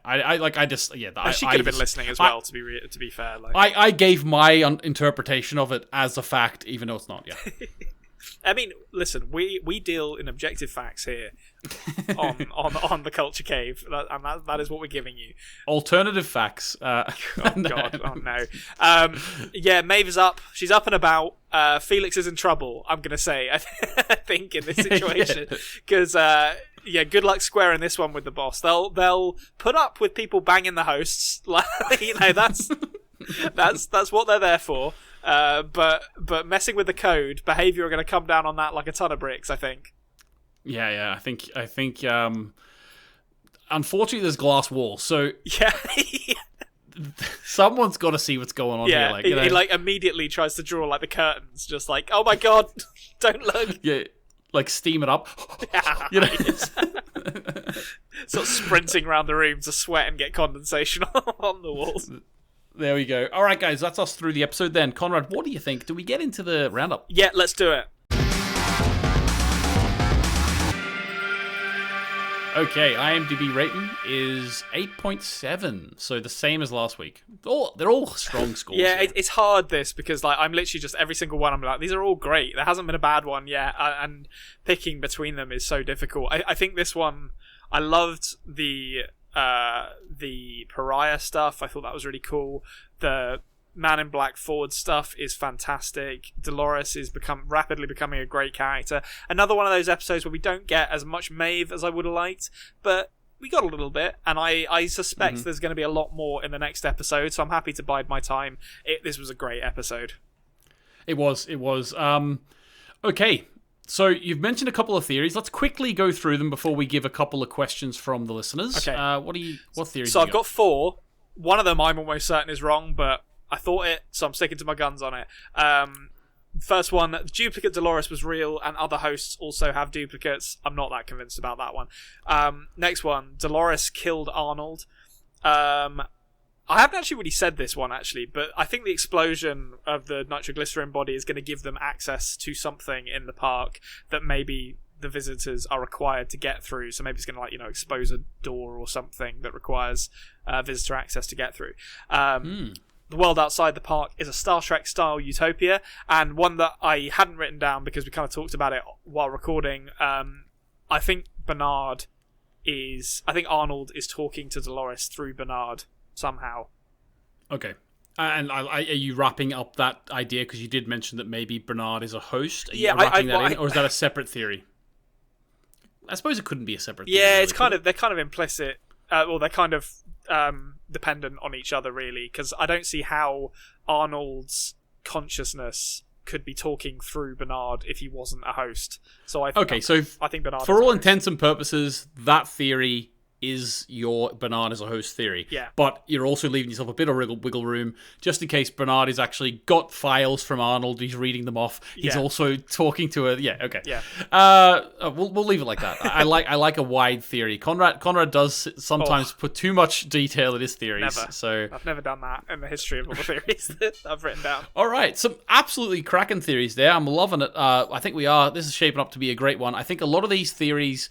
She could have been listening as well. To be fair, like, I gave my interpretation of it as a fact, even though it's not. Yeah. I mean, listen, we deal in objective facts here on the Culture Cave, and that is what we're giving you. Alternative facts. Oh God, oh no. Maeve is up. She's up and about. Felix is in trouble, I'm gonna say. I think in this situation, because good luck squaring this one with the boss. They'll put up with people banging the hosts. Like, that's what they're there for. But messing with the code, behavior are going to come down on that like a ton of bricks, I think. Yeah. I think. Unfortunately, there's glass walls, so someone's got to see what's going on here. Like, he like immediately tries to draw like the curtains, just like, oh my God, don't look. Yeah, like steam it up. Sort of sprinting around the room to sweat and get condensation on the walls. There we go. All right, guys, that's us through the episode then. Conrad, what do you think? Do we get into the roundup? Yeah, let's do it. Okay, IMDb rating is 8.7, so the same as last week. They're all strong scores. Yeah, it's hard this, because like I'm literally just every single one I'm like, these are all great. There hasn't been a bad one yet, and picking between them is so difficult. I think this one, I loved the Pariah stuff. I thought that was really cool. The Man in Black Ford stuff is fantastic. Dolores is rapidly becoming a great character. Another one of those episodes where we don't get as much Maeve as I would have liked, but we got a little bit, and I suspect there's going to be a lot more in the next episode, so I'm happy to bide my time. This was a great episode. It was. Okay, so you've mentioned a couple of theories. Let's quickly go through them before we give a couple of questions from the listeners. Okay. What theories? So I've got 4. One of them I'm almost certain is wrong, but I thought it, so I'm sticking to my guns on it. First one, the duplicate Dolores was real, and other hosts also have duplicates. I'm not that convinced about that one. Next one, Dolores killed Arnold. I haven't actually really said this one, actually, but I think the explosion of the nitroglycerin body is going to give them access to something in the park that maybe the visitors are required to get through. So maybe it's going to, expose a door or something that requires visitor access to get through. The world outside the park is a Star Trek-style utopia, and one that I hadn't written down because we kind of talked about it while recording. I think Arnold is talking to Dolores through Bernard somehow. Okay. And are you wrapping up that idea because you did mention that maybe Bernard is a host? Are you wrapping that in, or is that a separate theory? I suppose it couldn't be a separate theory. Yeah, they're kind of implicit. They're kind of dependent on each other, really, because I don't see how Arnold's consciousness could be talking through Bernard if he wasn't a host. So I think Bernard, for all intents and purposes, that theory is your Bernard as a host theory. Yeah. But you're also leaving yourself a bit of wiggle room just in case Bernard has actually got files from Arnold. He's reading them off. He's also talking to a... Yeah, okay. Yeah. We'll leave it like that. I like a wide theory. Conrad does sometimes put too much detail in his theories. Never. So I've never done that in the history of all the theories that I've written down. All right. Some absolutely cracking theories there. I'm loving it. I think we are. This is shaping up to be a great one. I think a lot of these theories...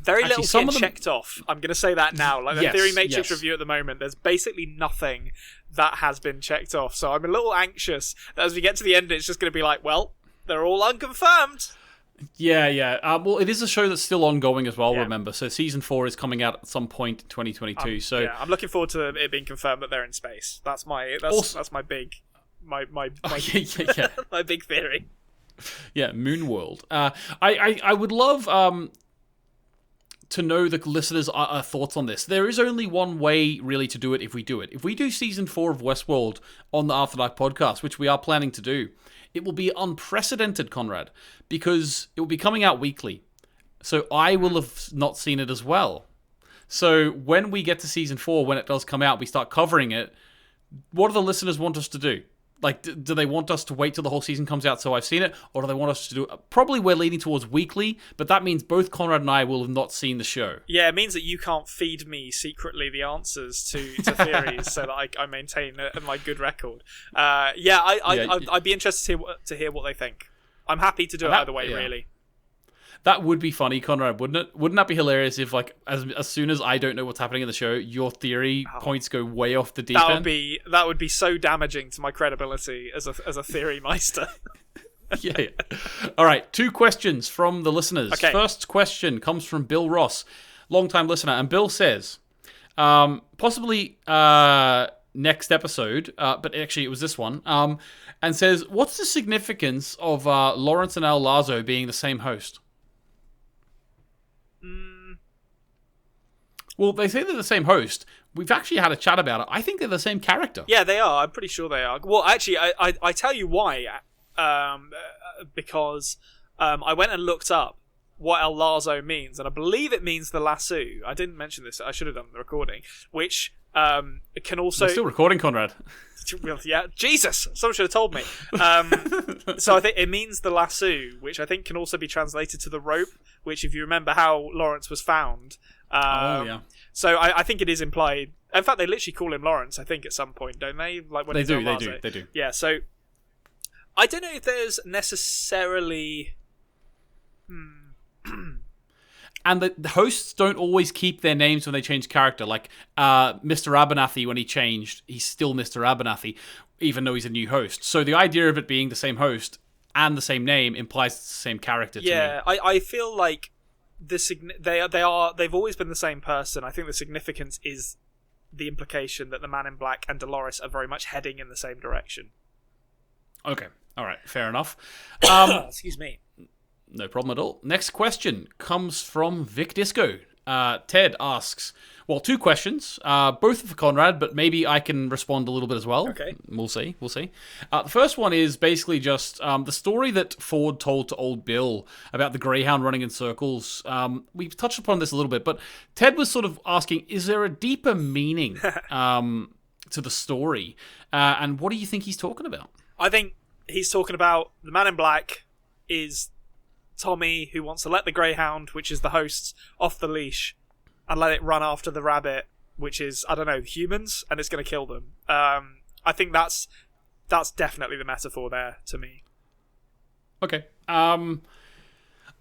Very little getting checked off. I'm going to say that now. Like the Theory Matrix review at the moment, there's basically nothing that has been checked off. So I'm a little anxious that as we get to the end, it's just going to be like, well, they're all unconfirmed. Yeah. Well, it is a show that's still ongoing as well, remember. So season 4 is coming out at some point in 2022. I'm looking forward to it being confirmed that they're in space. That's my big my my big theory. Yeah, Moon World. I would love to know the listeners' thoughts on this. There is only one way, really, to do it if we do it. If we do Season 4 of Westworld on the After Dark podcast, which we are planning to do, it will be unprecedented, Conrad, because it will be coming out weekly. So I will have not seen it as well. So when we get to Season 4, when it does come out, we start covering it, what do the listeners want us to do? Like, do they want us to wait till the whole season comes out so I've seen it? Or do they want us to do... Probably we're leaning towards weekly, but that means both Conrad and I will have not seen the show. Yeah, it means that you can't feed me secretly the answers to theories so that I maintain my good record. I'd be interested to hear what they think. I'm happy to do it either way, really. That would be funny, Conrad, wouldn't it? Wouldn't that be hilarious if, like, as soon as I don't know what's happening in the show, your theory points go way off the deep end? That would be so damaging to my credibility as a theory meister. Yeah. All right, 2 questions from the listeners. Okay. First question comes from Bill Ross, long-time listener, and Bill says, possibly next episode, but actually it was this one, and says, what's the significance of Lawrence and Lazo being the same host? Well, they say they're the same host. We've actually had a chat about it. I think they're the same character. Yeah, they are. I'm pretty sure they are. Well, actually, I tell you why. Because I went and looked up what El Lazo means, and I believe it means the lasso. I didn't mention this. I should have done the recording. Which can also... We're still recording, Conrad. Yeah, Jesus! Someone should have told me. So I think it means the lasso, which I think can also be translated to the rope, which, if you remember how Lawrence was found... So I think it is implied. In fact, they literally call him Lawrence, I think, at some point, don't they? Like when they do. Yeah, so I don't know if there's necessarily... And the hosts don't always keep their names when they change character. Like Mr. Abernathy, when he changed, he's still Mr. Abernathy, even though he's a new host. So the idea of it being the same host and the same name implies it's the same character to me. Yeah, I feel like they've always been the same person. I think the significance is the implication that the Man in Black and Dolores are very much heading in the same direction. Okay, all right, fair enough. Excuse me. No problem at all. Next question comes from Vic Disco. Ted asks, well, two questions, both for Konrad, but maybe I can respond a little bit as well. Okay. We'll see. The first one is basically just the story that Ford told to old Bill about the greyhound running in circles. We've touched upon this a little bit, but Ted was sort of asking, is there a deeper meaning to the story? And what do you think he's talking about? I think he's talking about the man in black is Tommy, who wants to let the greyhound, which is the host, off the leash and let it run after the rabbit, which is, I don't know, humans, and it's going to kill them. I think that's definitely the metaphor there to me. Okay.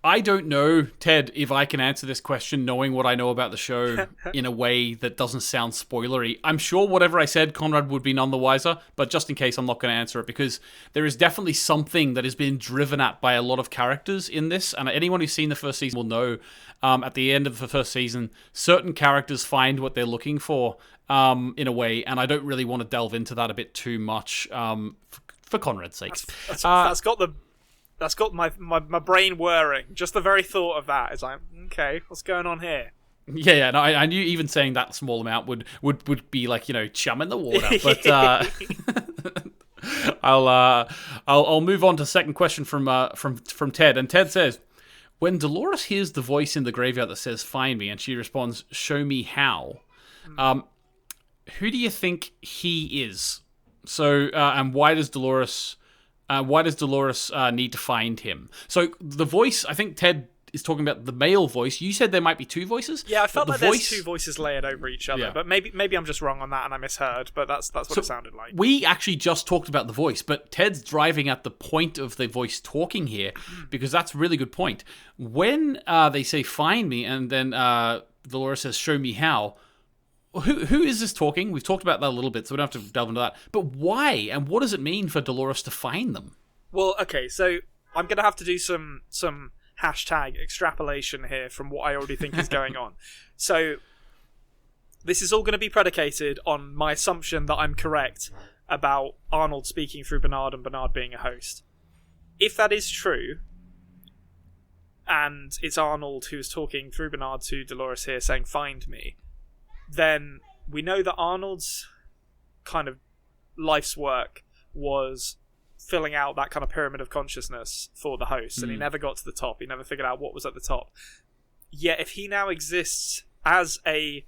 I don't know, Ted, if I can answer this question knowing what I know about the show in a way that doesn't sound spoilery. I'm sure whatever I said, Konrad would be none the wiser, but just in case, I'm not going to answer it, because there is definitely something that is being driven at by a lot of characters in this, and anyone who's seen the first season will know, at the end of the first season, certain characters find what they're looking for, in a way, and I don't really want to delve into that a bit too much, for Konrad's sake. That's got my brain whirring. Just the very thought of that is like, okay, what's going on here? Yeah. No, I knew even saying that small amount would be like, chum in the water. But I'll move on to the second question from Ted. And Ted says, when Dolores hears the voice in the graveyard that says "Find me," and she responds, "Show me how," who do you think he is? So, and why does Dolores need to find him? So the voice, I think Ted is talking about the male voice. You said there might be two voices? Yeah, I felt like there's two voices layered over each other, but maybe I'm just wrong on that and I misheard, but that's what it sounded like. We actually just talked about the voice, but Ted's driving at the point of the voice talking here, because that's a really good point. When they say "find me," and then Dolores says "show me how," Who is this talking? We've talked about that a little bit, so we don't have to delve into that. But why, and what does it mean for Dolores to find them? Well, okay, so I'm going to have to do some hashtag extrapolation here from what I already think is going on. So this is all going to be predicated on my assumption that I'm correct about Arnold speaking through Bernard and Bernard being a host. If that is true, and it's Arnold who's talking through Bernard to Dolores here saying "find me," then we know that Arnold's kind of life's work was filling out that kind of pyramid of consciousness for the host, and he never got to the top. He never figured out what was at the top. Yet if he now exists as a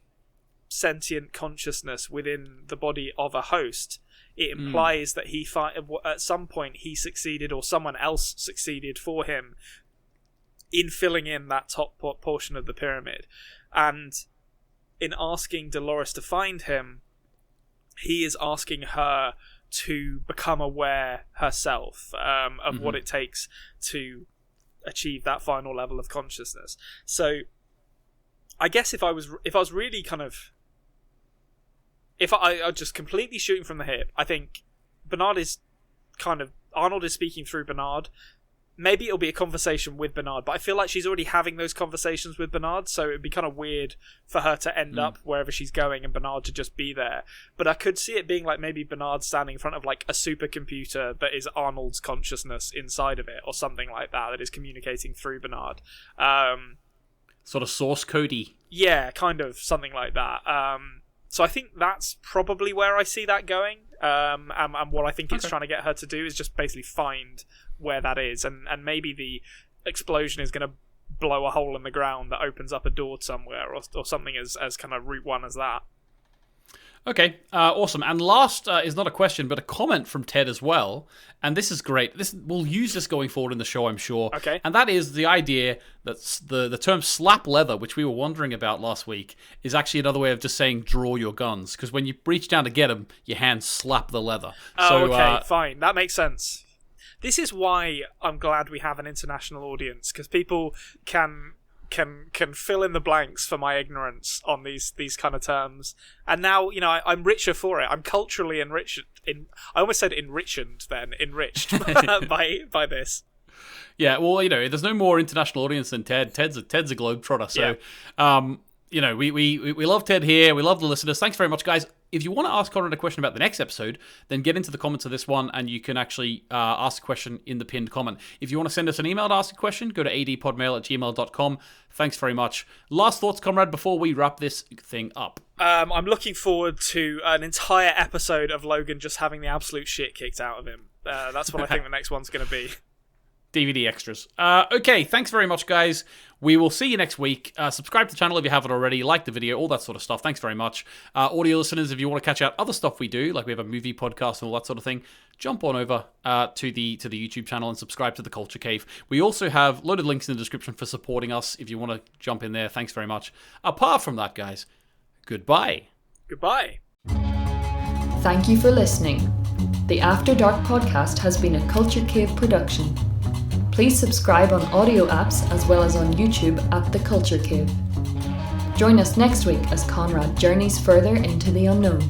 sentient consciousness within the body of a host, it implies that at some point he succeeded, or someone else succeeded for him in filling in that top portion of the pyramid. And in asking Dolores to find him, he is asking her to become aware herself of what it takes to achieve that final level of consciousness. So I guess if I was really kind of, if I just completely shooting from the hip, I think Arnold is speaking through Bernard. Maybe it'll be a conversation with Bernard, but I feel like she's already having those conversations with Bernard, so it'd be kind of weird for her to end up wherever she's going and Bernard to just be there. But I could see it being like maybe Bernard standing in front of like a supercomputer that is Arnold's consciousness inside of it, or something like that is communicating through Bernard. Sort of source codey. Yeah, kind of something like that. So I think that's probably where I see that going. And what I think it's trying to get her to do is just basically find where that is, and maybe the explosion is going to blow a hole in the ground that opens up a door somewhere, or something as kind of route one as that. Okay, awesome. And last is not a question, but a comment from Ted as well. And this is great. We'll use this going forward in the show, I'm sure. Okay. And that is the idea that the term slap leather, which we were wondering about last week, is actually another way of just saying draw your guns. Because when you reach down to get them, your hands slap the leather. Oh, okay, fine. That makes sense. This is why I'm glad we have an international audience, because people can fill in the blanks for my ignorance on these kind of terms. And now, I'm richer for it. I'm culturally enriched. I almost said enriched by this. Yeah, well, there's no more international audience than Ted. Ted's a globetrotter. So, we love Ted here. We love the listeners. Thanks very much, guys. if you want to ask Konrad a question about the next episode, then get into the comments of this one and you can actually ask a question in the pinned comment. If you want to send us an email to ask a question, go to adpodmail@gmail.com. Thanks very much. Last thoughts, Konrad, before we wrap this thing up. I'm looking forward to an entire episode of Logan just having the absolute shit kicked out of him. That's what I think the next one's going to be. DVD extras. Okay, thanks very much, guys. We will see you next week. Subscribe to the channel if you haven't already. Like the video, all that sort of stuff. Thanks very much. Audio listeners, if you want to catch out other stuff we do, like we have a movie podcast and all that sort of thing, jump on over to the YouTube channel and subscribe to The Culture Cave. We also have loaded links in the description for supporting us if you want to jump in there. Thanks very much. Apart from that, guys, goodbye. Goodbye. Thank you for listening. The After Dark podcast has been a Culture Cave production. Please subscribe on audio apps as well as on YouTube at The Culture Cave. Join us next week as Konrad journeys further into the unknown.